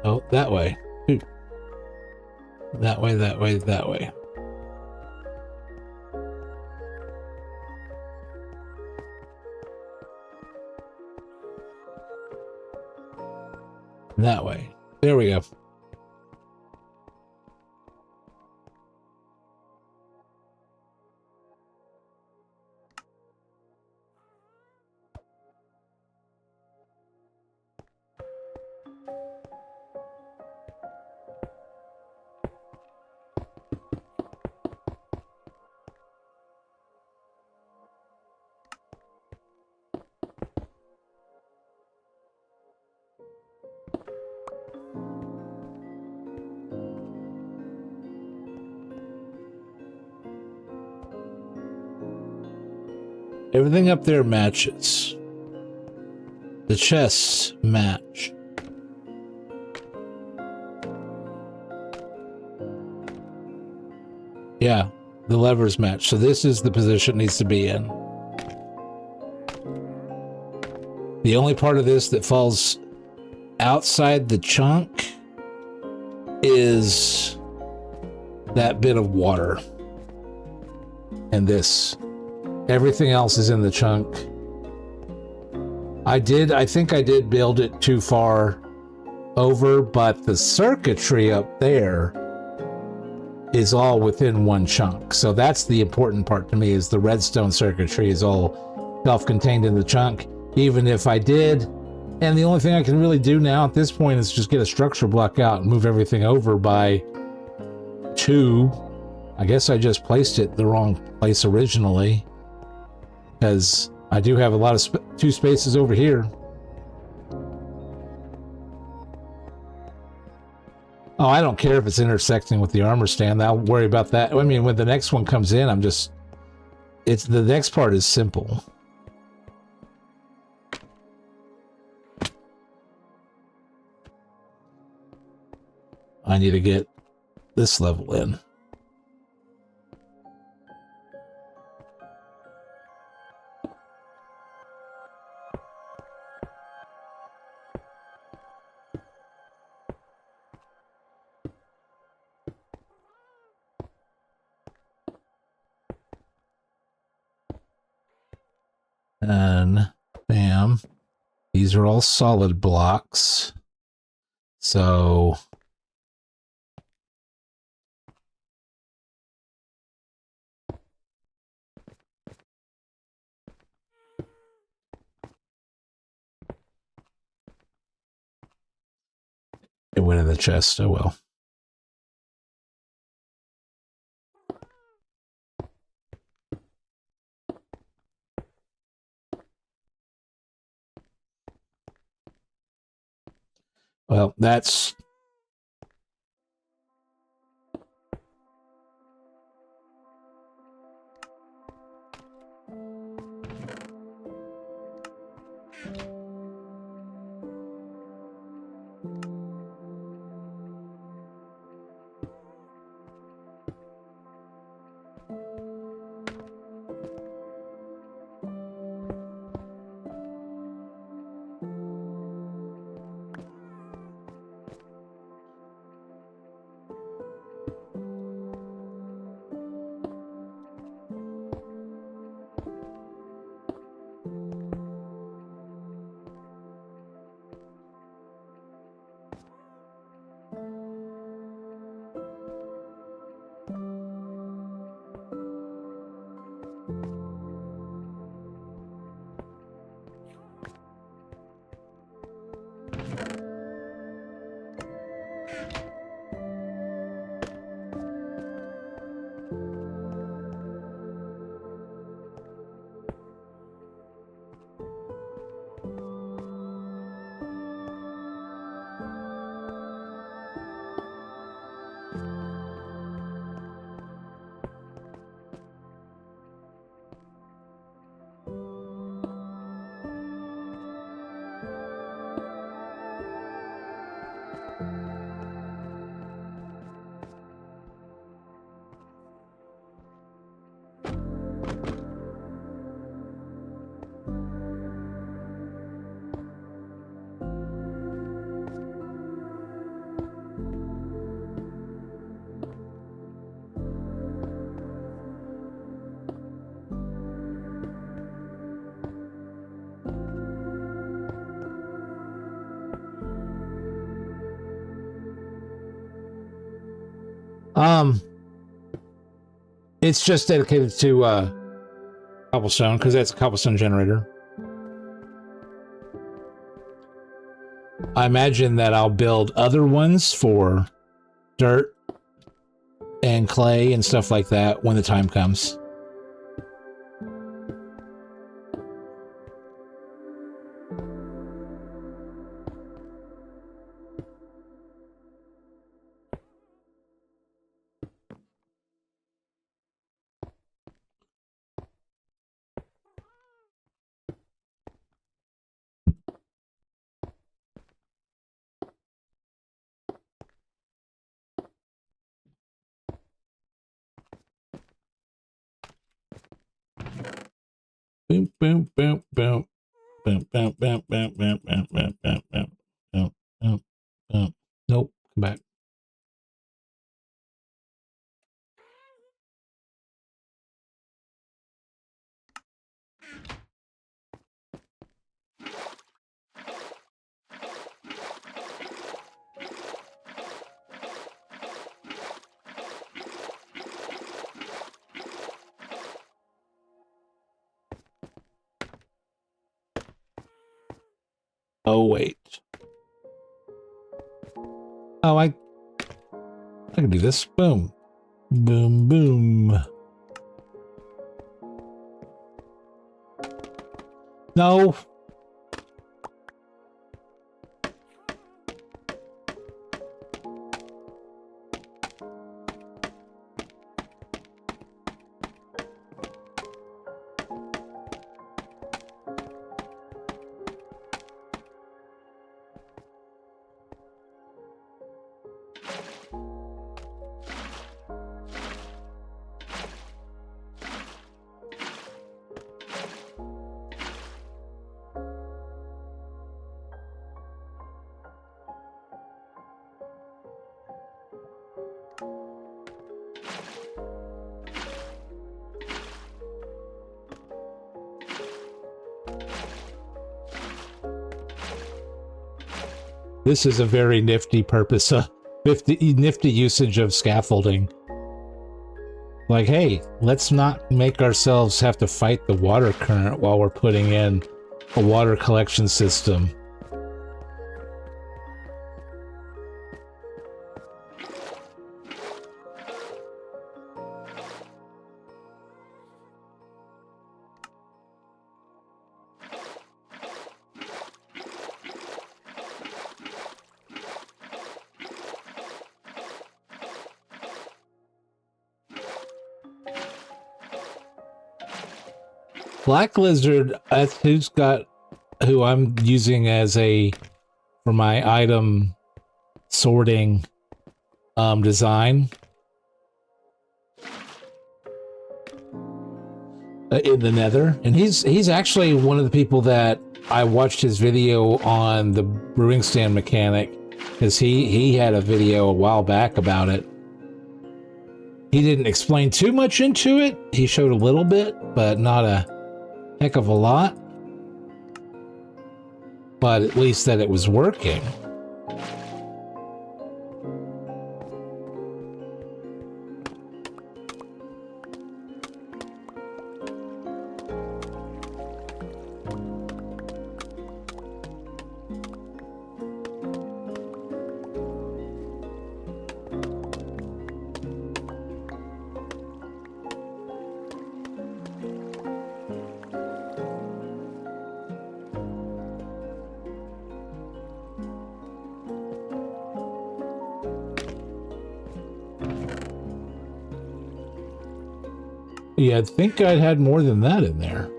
Oh, that way. Ooh. That way, that way, that way. That way. There we go. Everything up there matches. The chests match. Yeah, the levers match. So this is the position it needs to be in. The only part of this that falls outside the chunk is that bit of water. And this. Everything else is in the chunk. I think I did build it too far over, but the circuitry up there is all within one chunk. So that's the important part to me, is the redstone circuitry is all self-contained in the chunk. Even if I did, and the only thing I can really do now at this point is just get a structure block out and move everything over by 2. I guess I just placed it the wrong place originally, because I do have a lot of 2 spaces over here. Oh, I don't care if it's intersecting with the armor stand. I'll worry about that. I mean, when the next one comes in, the next part is simple. I need to get this level in. And bam, these are all solid blocks. So it went in the chest. Oh well. Well, that's It's just dedicated to cobblestone because that's a cobblestone generator. I imagine that I'll build other ones for dirt and clay and stuff like that when the time comes. Boom, boom, boom, boom. Boom, boom, boom, boom, boom, boom, boom, boom, boom, boom, boom, boom. Nope, come back. Oh, wait. Oh, I can do this. Boom. Boom, boom. No. This is a very nifty purpose, nifty usage of scaffolding. Like, hey, let's not make ourselves have to fight the water current while we're putting in a water collection system. Black Lizard, that's who I'm using as for my item sorting design in the Nether, and he's actually one of the people that I watched his video on the brewing stand mechanic, because he had a video a while back about it. He didn't explain too much into it. He showed a little bit, but not a heck of a lot. But at least that it was working. Yeah, I think I'd had more than that in there.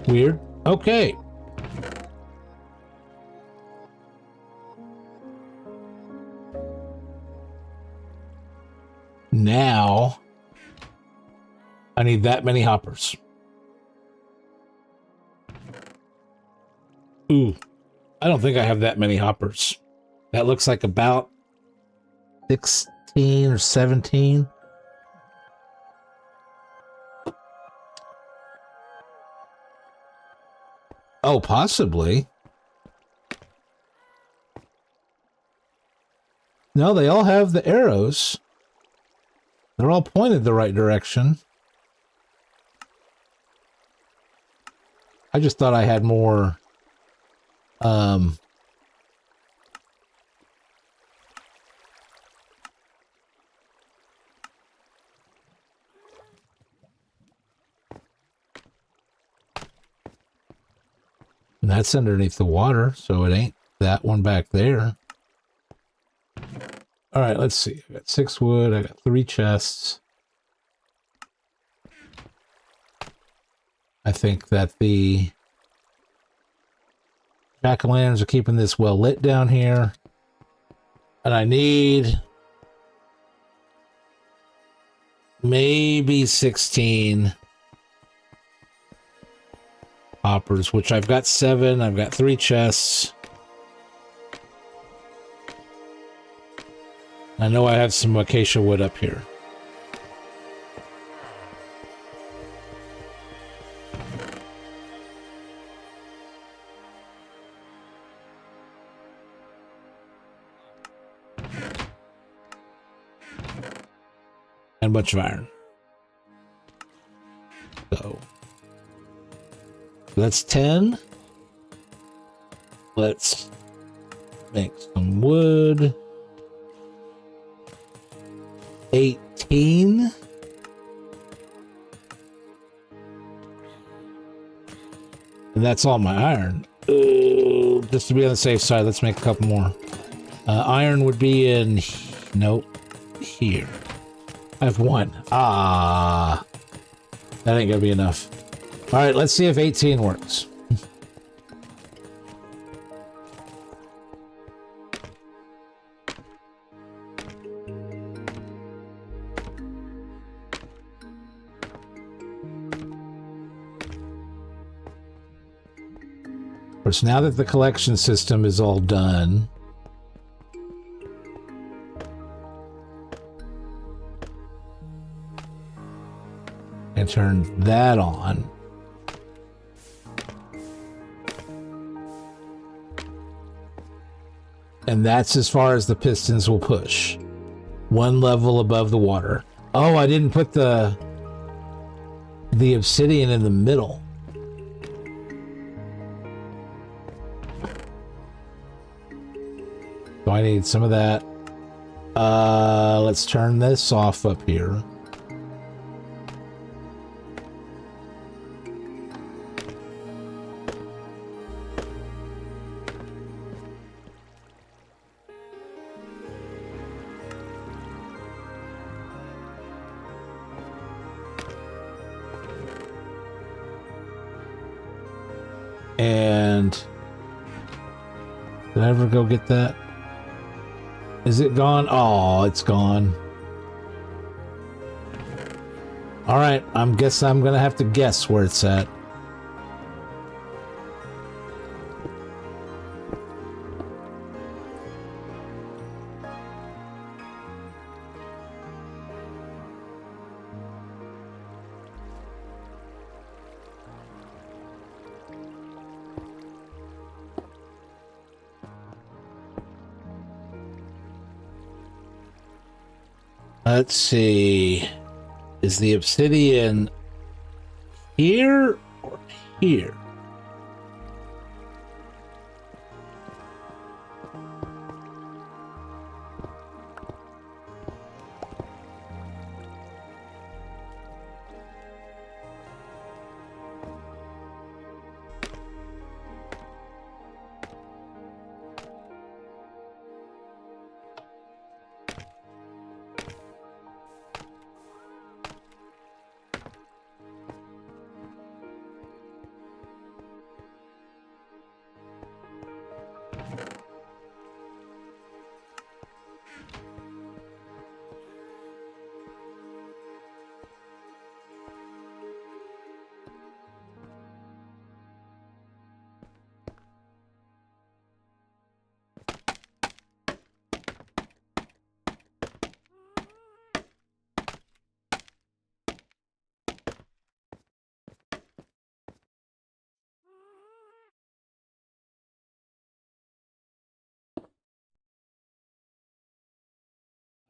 Weird. Okay. Now, I need that many hoppers. Ooh, I don't think I have that many hoppers. That looks like about 16 or 17. Oh, possibly. No, they all have the arrows. They're all pointed the right direction. I just thought I had more... And that's underneath the water, so it ain't that one back there. All right, let's see. I got 6 wood. I got 3 chests. I think that the jack-o'-lanterns are keeping this well lit down here. And I need maybe 16 hoppers, which I've got 7. I've got 3 chests. I know I have some acacia wood up here. And a bunch of iron. So that's 10. Let's make some wood. 18. And that's all my iron. Just to be on the safe side, let's make a couple more. Iron would be in... Nope. Here. I have 1. Ah. That ain't gonna be enough. Alright, let's see if 18 works. Of course, now that the collection system is all done, and turn that on. And that's as far as the pistons will push. 1 level above the water. Oh, I didn't put the obsidian in the middle. So I need some of that. Let's turn this off up here. And did I ever go get that? Is it gone? Oh, it's gone. All right, I'm gonna have to guess where it's at. Let's see. Is the obsidian here or here?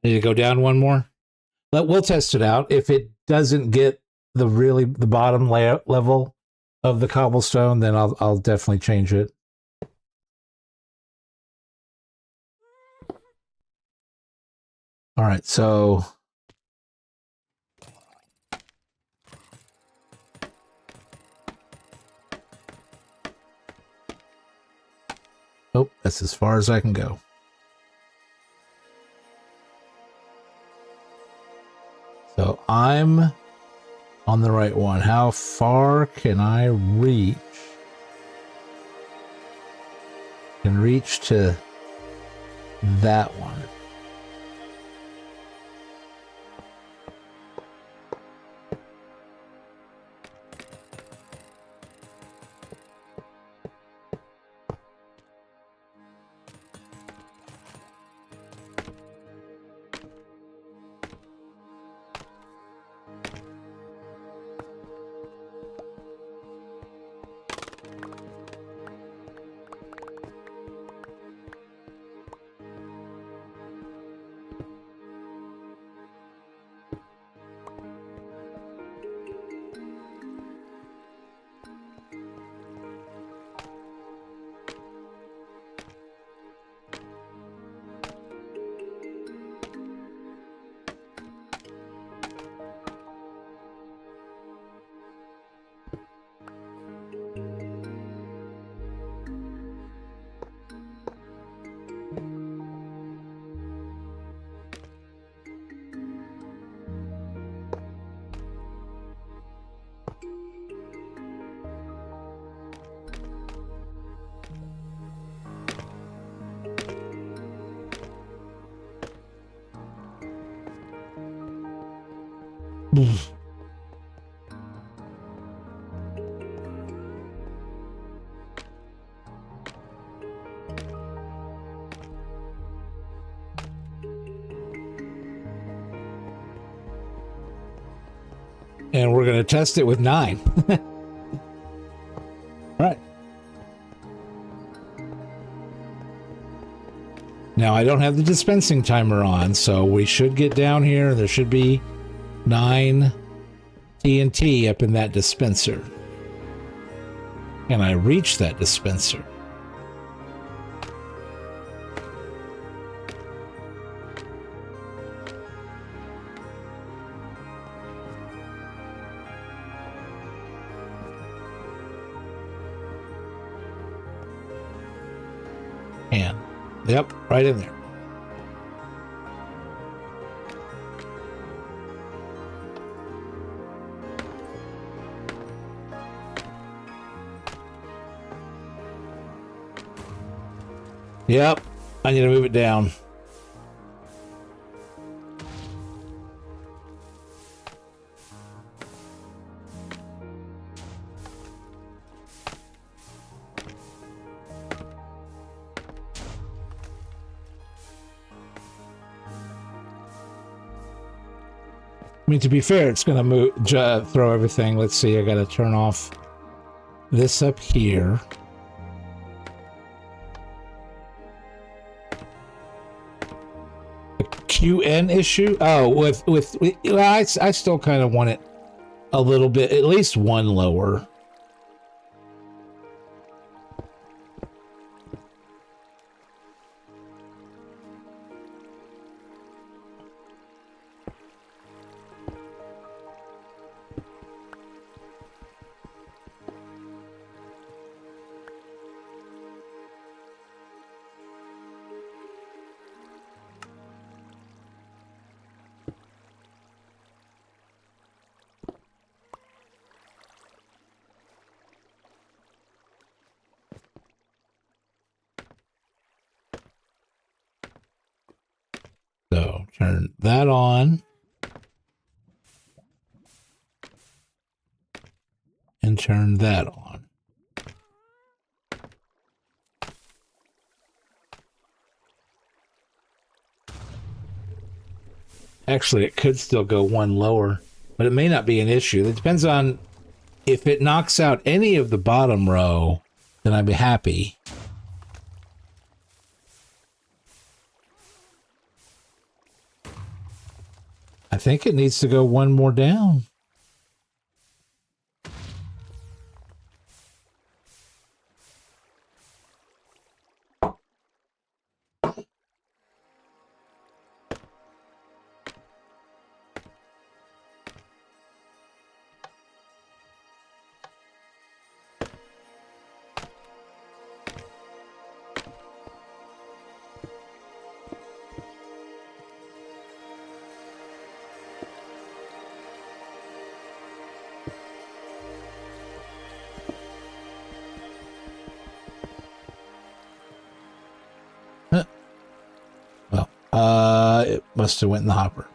Need to go down one more? We'll test it out. If it doesn't get the bottom level of the cobblestone, then I'll definitely change it. All right, so oh, that's as far as I can go. So I'm on the right one. How far can I reach? Can reach to that one. And we're going to test it with 9. All right. Now, I don't have the dispensing timer on, so we should get down here. There should be 9 TNT up in that dispenser. Can I reach that dispenser? And yep, right in there. Yep, I need to move it down. I mean, to be fair, it's going to move, throw everything. Let's see, I got to turn off this up here. The QN issue? Oh, well, I still kind of want it a little bit, at least one lower. So turn that on. And turn that on. Actually, it could still go one lower, but it may not be an issue. It depends on if it knocks out any of the bottom row, then I'd be happy. I think it needs to go one more down. It must have went in the hopper.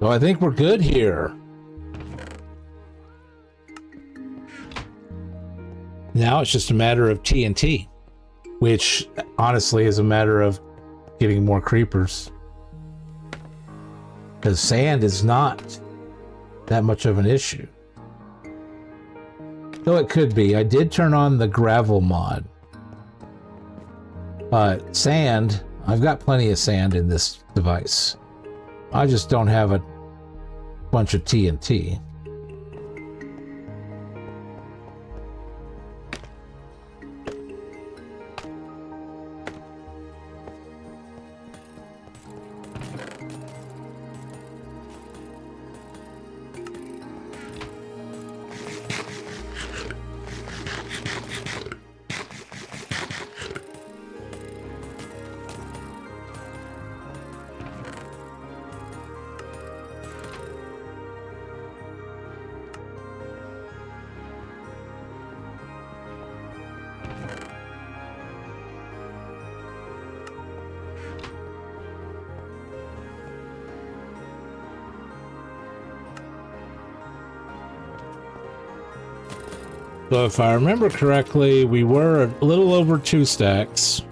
So I think we're good here. Now it's just a matter of TNT, which honestly is a matter of getting more creepers. Because sand is not that much of an issue. Though it could be. I did turn on the gravel mod. But sand, I've got plenty of sand in this device. I just don't have a bunch of TNT. So if I remember correctly, we were a little over 2 stacks.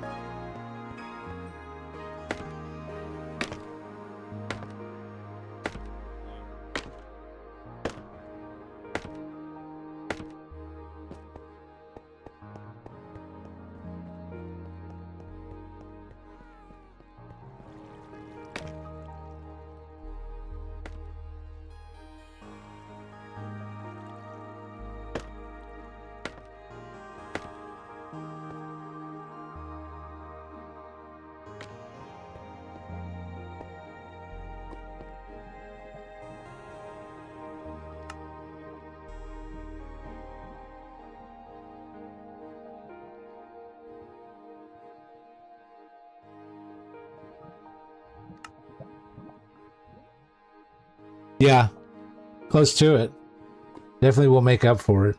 Yeah, close to it. Definitely will make up for it.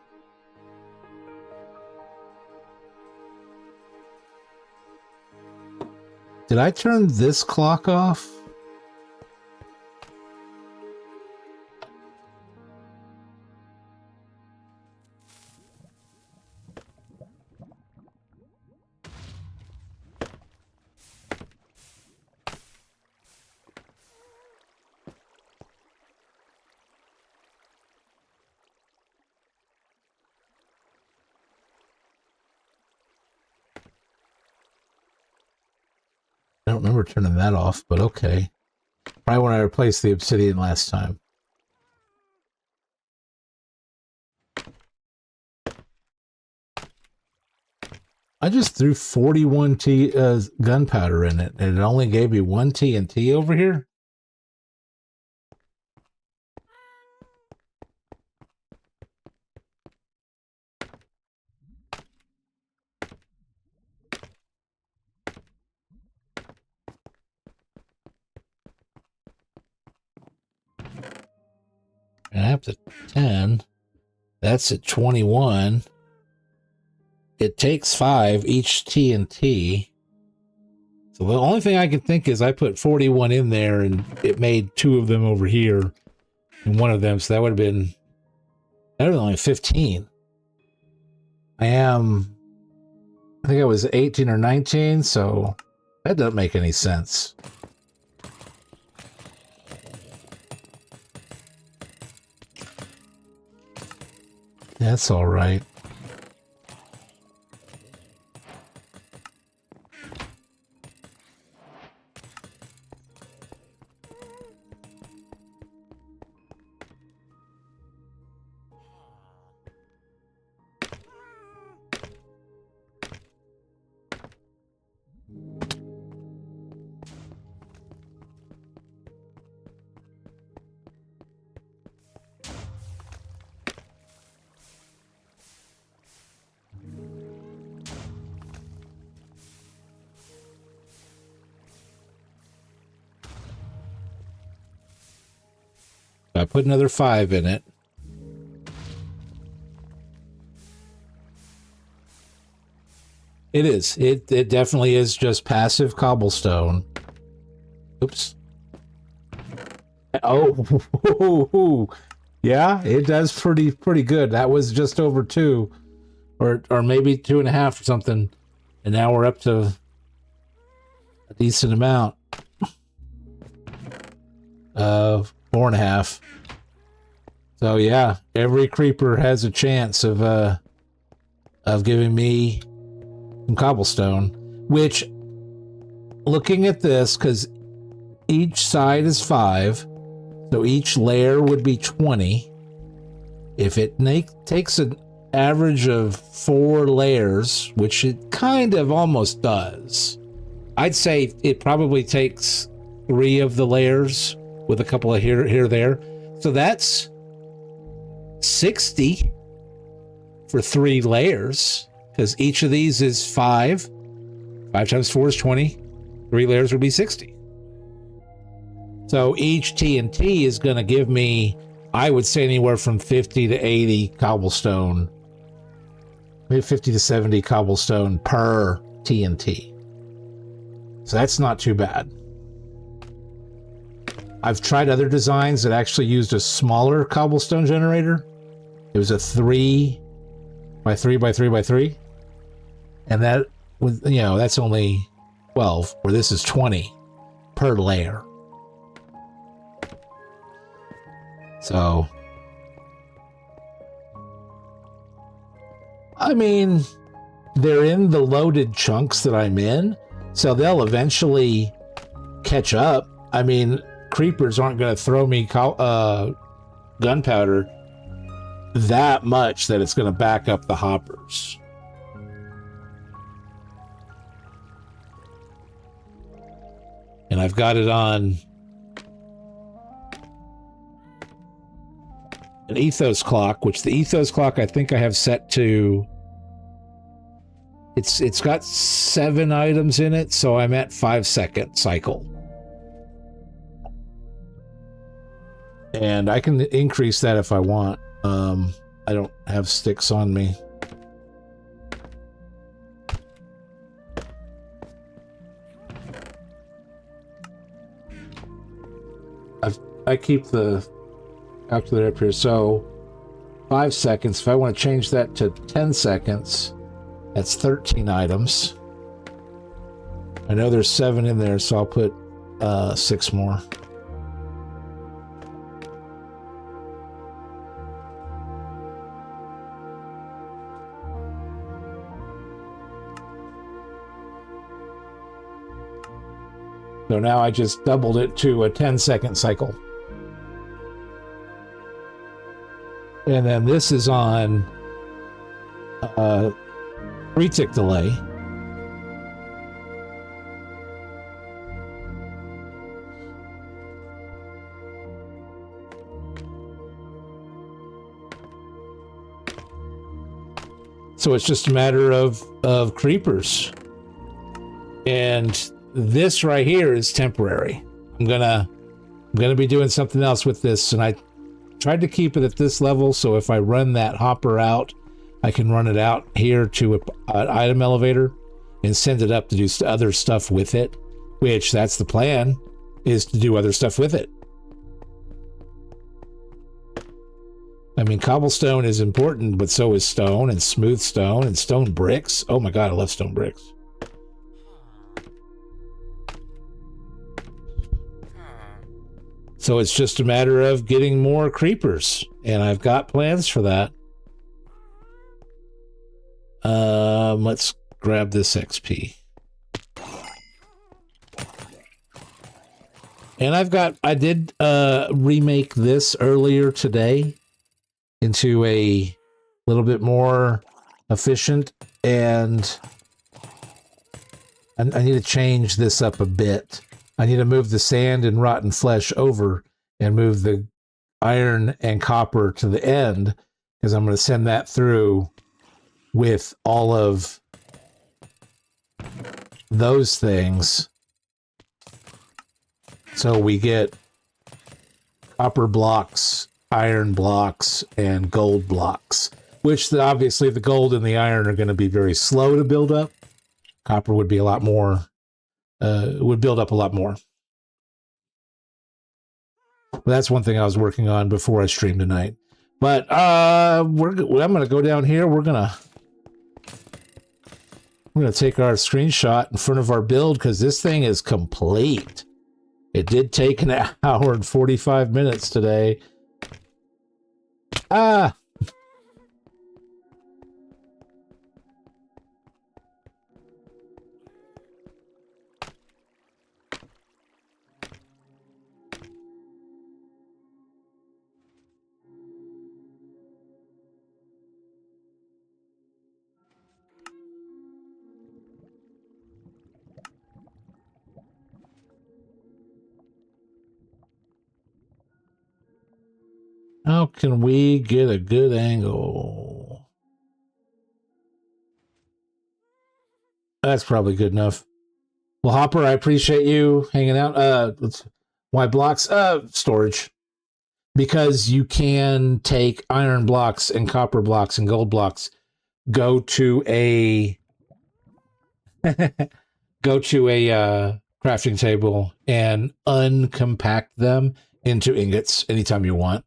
Did I turn this clock off? I don't remember turning that off, but okay. Probably when I replaced the obsidian last time. I just threw 41 gunpowder in it, and it only gave me 1 TNT over here. capped at 10. That's at 21. It takes 5 each TNT. So the only thing I can think is I put 41 in there and it made 2 of them over here and 1 of them. So that would have been only 15. I think I was 18 or 19. So that doesn't make any sense. That's all right. I put another 5 in it. It is. It definitely is just passive cobblestone. Oops. Oh, yeah, it does pretty good. That was just over 2, or maybe 2.5 or something, and now we're up to a decent amount of 4.5. So yeah, every creeper has a chance of giving me some cobblestone, which, looking at this, because each side is 5, so each layer would be 20. If it takes an average of 4 layers, which it kind of almost does, I'd say it probably takes 3 of the layers with a couple of here, there. So that's 60 for 3 layers, because each of these is 5. 5 times 4 is 20. 3 layers would be 60. So each TNT is going to give me, I would say, anywhere from 50 to 80 cobblestone, maybe 50 to 70 cobblestone per TNT. So that's not too bad. I've tried other designs that actually used a smaller cobblestone generator. It was a 3 by 3 by 3 by 3. And that was, that's only 12, where this is 20 per layer. So, I mean, they're in the loaded chunks that I'm in, so they'll eventually catch up. I mean, creepers aren't going to throw me gunpowder that much that it's going to back up the hoppers. And I've got it on an ethos clock, which the ethos clock I think I have set to, it's got 7 items in it, so I'm at 5-second cycle. And I can increase that if I want. I don't have sticks on me. I keep the calculator up here. So 5 seconds. If I want to change that to 10 seconds, that's 13 items. I know there's 7 in there, so I'll put 6 more. So now I just doubled it to a 10-second cycle. And then this is on 3-tick delay. So it's just a matter of creepers. And this right here is temporary. I'm gonna be doing something else with this, and I tried to keep it at this level, so if I run that hopper out, I can run it out here to an item elevator and send it up to do other stuff with it, which that's the plan, is to do other stuff with it. I mean, cobblestone is important, but so is stone and smooth stone and stone bricks. Oh my God, I love stone bricks. So it's just a matter of getting more creepers, and I've got plans for that. Let's grab this XP. And I did remake this earlier today into a little bit more efficient, and I need to change this up a bit. I need to move the sand and rotten flesh over and move the iron and copper to the end, because I'm going to send that through with all of those things. So we get copper blocks, iron blocks, and gold blocks, which obviously the gold and the iron are going to be very slow to build up. Copper would be a lot more, would build up a lot more. That's one thing I was working on before I streamed tonight. But I'm going to go down here. We're going to take our screenshot in front of our build, because this thing is complete. It did take an hour and 45 minutes today. Ah! How can we get a good angle? That's probably good enough. Well, Hopper, I appreciate you hanging out. Why blocks? Storage. Because you can take iron blocks and copper blocks and gold blocks, go to a crafting table and uncompact them into ingots anytime you want.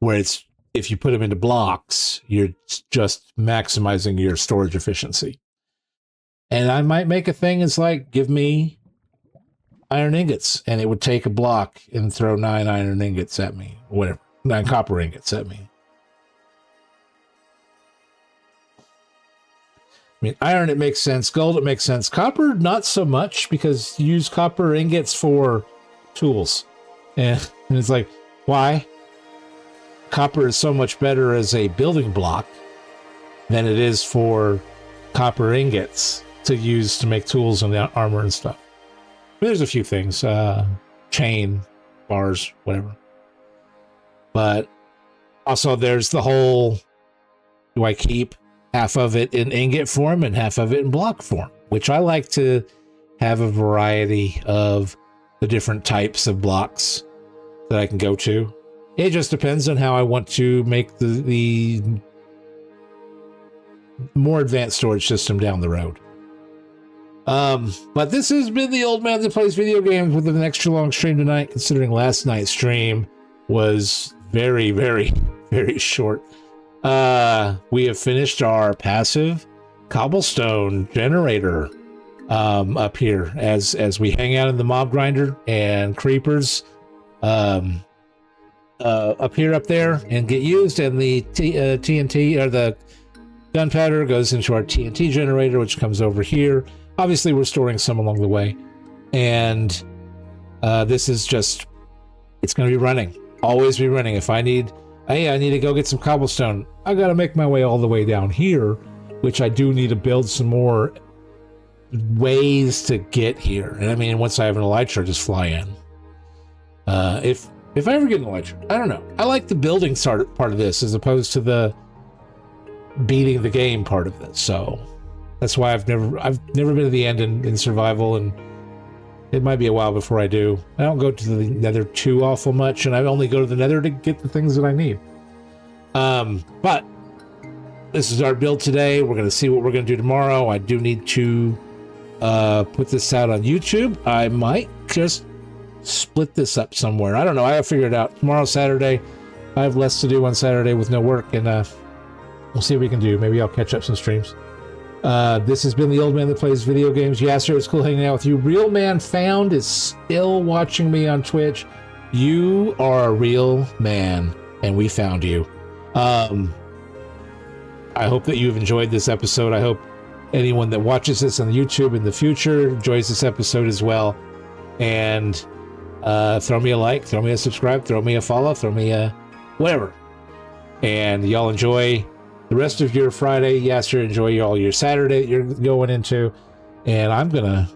Where it's, if you put them into blocks, you're just maximizing your storage efficiency. And I might make a thing is like, give me iron ingots, and it would take a block and throw 9 iron ingots at me, or whatever, 9 copper ingots at me. I mean, iron, it makes sense. Gold, it makes sense. Copper, not so much, because you use copper ingots for tools. And it's like, why? Copper is so much better as a building block than it is for copper ingots to use to make tools and armor and stuff. But there's a few things, chain, bars, whatever. But also there's the whole, do I keep half of it in ingot form and half of it in block form, which I like to have a variety of the different types of blocks that I can go to. It just depends on how I want to make the more advanced storage system down the road. But this has been the old man that plays video games with an extra long stream tonight, considering last night's stream was very, very, very short. We have finished our passive cobblestone generator up here as we hang out in the mob grinder and creepers up there and get used, and the TNT or the gunpowder goes into our TNT generator, which comes over here. Obviously we're storing some along the way, and this is just, it's going to be running, always be running. If I need, hey, I need to go get some cobblestone, I got to make my way all the way down here, which I do need to build some more ways to get here. And I mean, once I have an elytra, just fly in. If I ever get an elytra, I don't know. I like the building part of this as opposed to the beating the game part of this. So that's why I've never been to the end in survival, and It might be a while before I do. I don't go to the nether too awful much, and I only go to the nether to get the things that I need. But this is our build today. We're going to see what we're going to do tomorrow. I do need to put this out on YouTube. I might just split this up somewhere. I don't know. I have to figure it out. Tomorrow's Saturday. I have less to do on Saturday with no work, and we'll see what we can do. Maybe I'll catch up some streams. This has been the old man that plays video games. Yasser, it's cool hanging out with you. Real Man Found is still watching me on Twitch. You are a real man, and we found you. I hope that you've enjoyed this episode. I hope anyone that watches this on YouTube in the future enjoys this episode as well. And throw me a like, throw me a subscribe, throw me a follow, throw me a whatever. And y'all enjoy the rest of your Friday. Yasser, enjoy all your Saturday that you're going into. And I'm gonna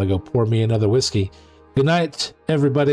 go pour me another whiskey. Good night, everybody.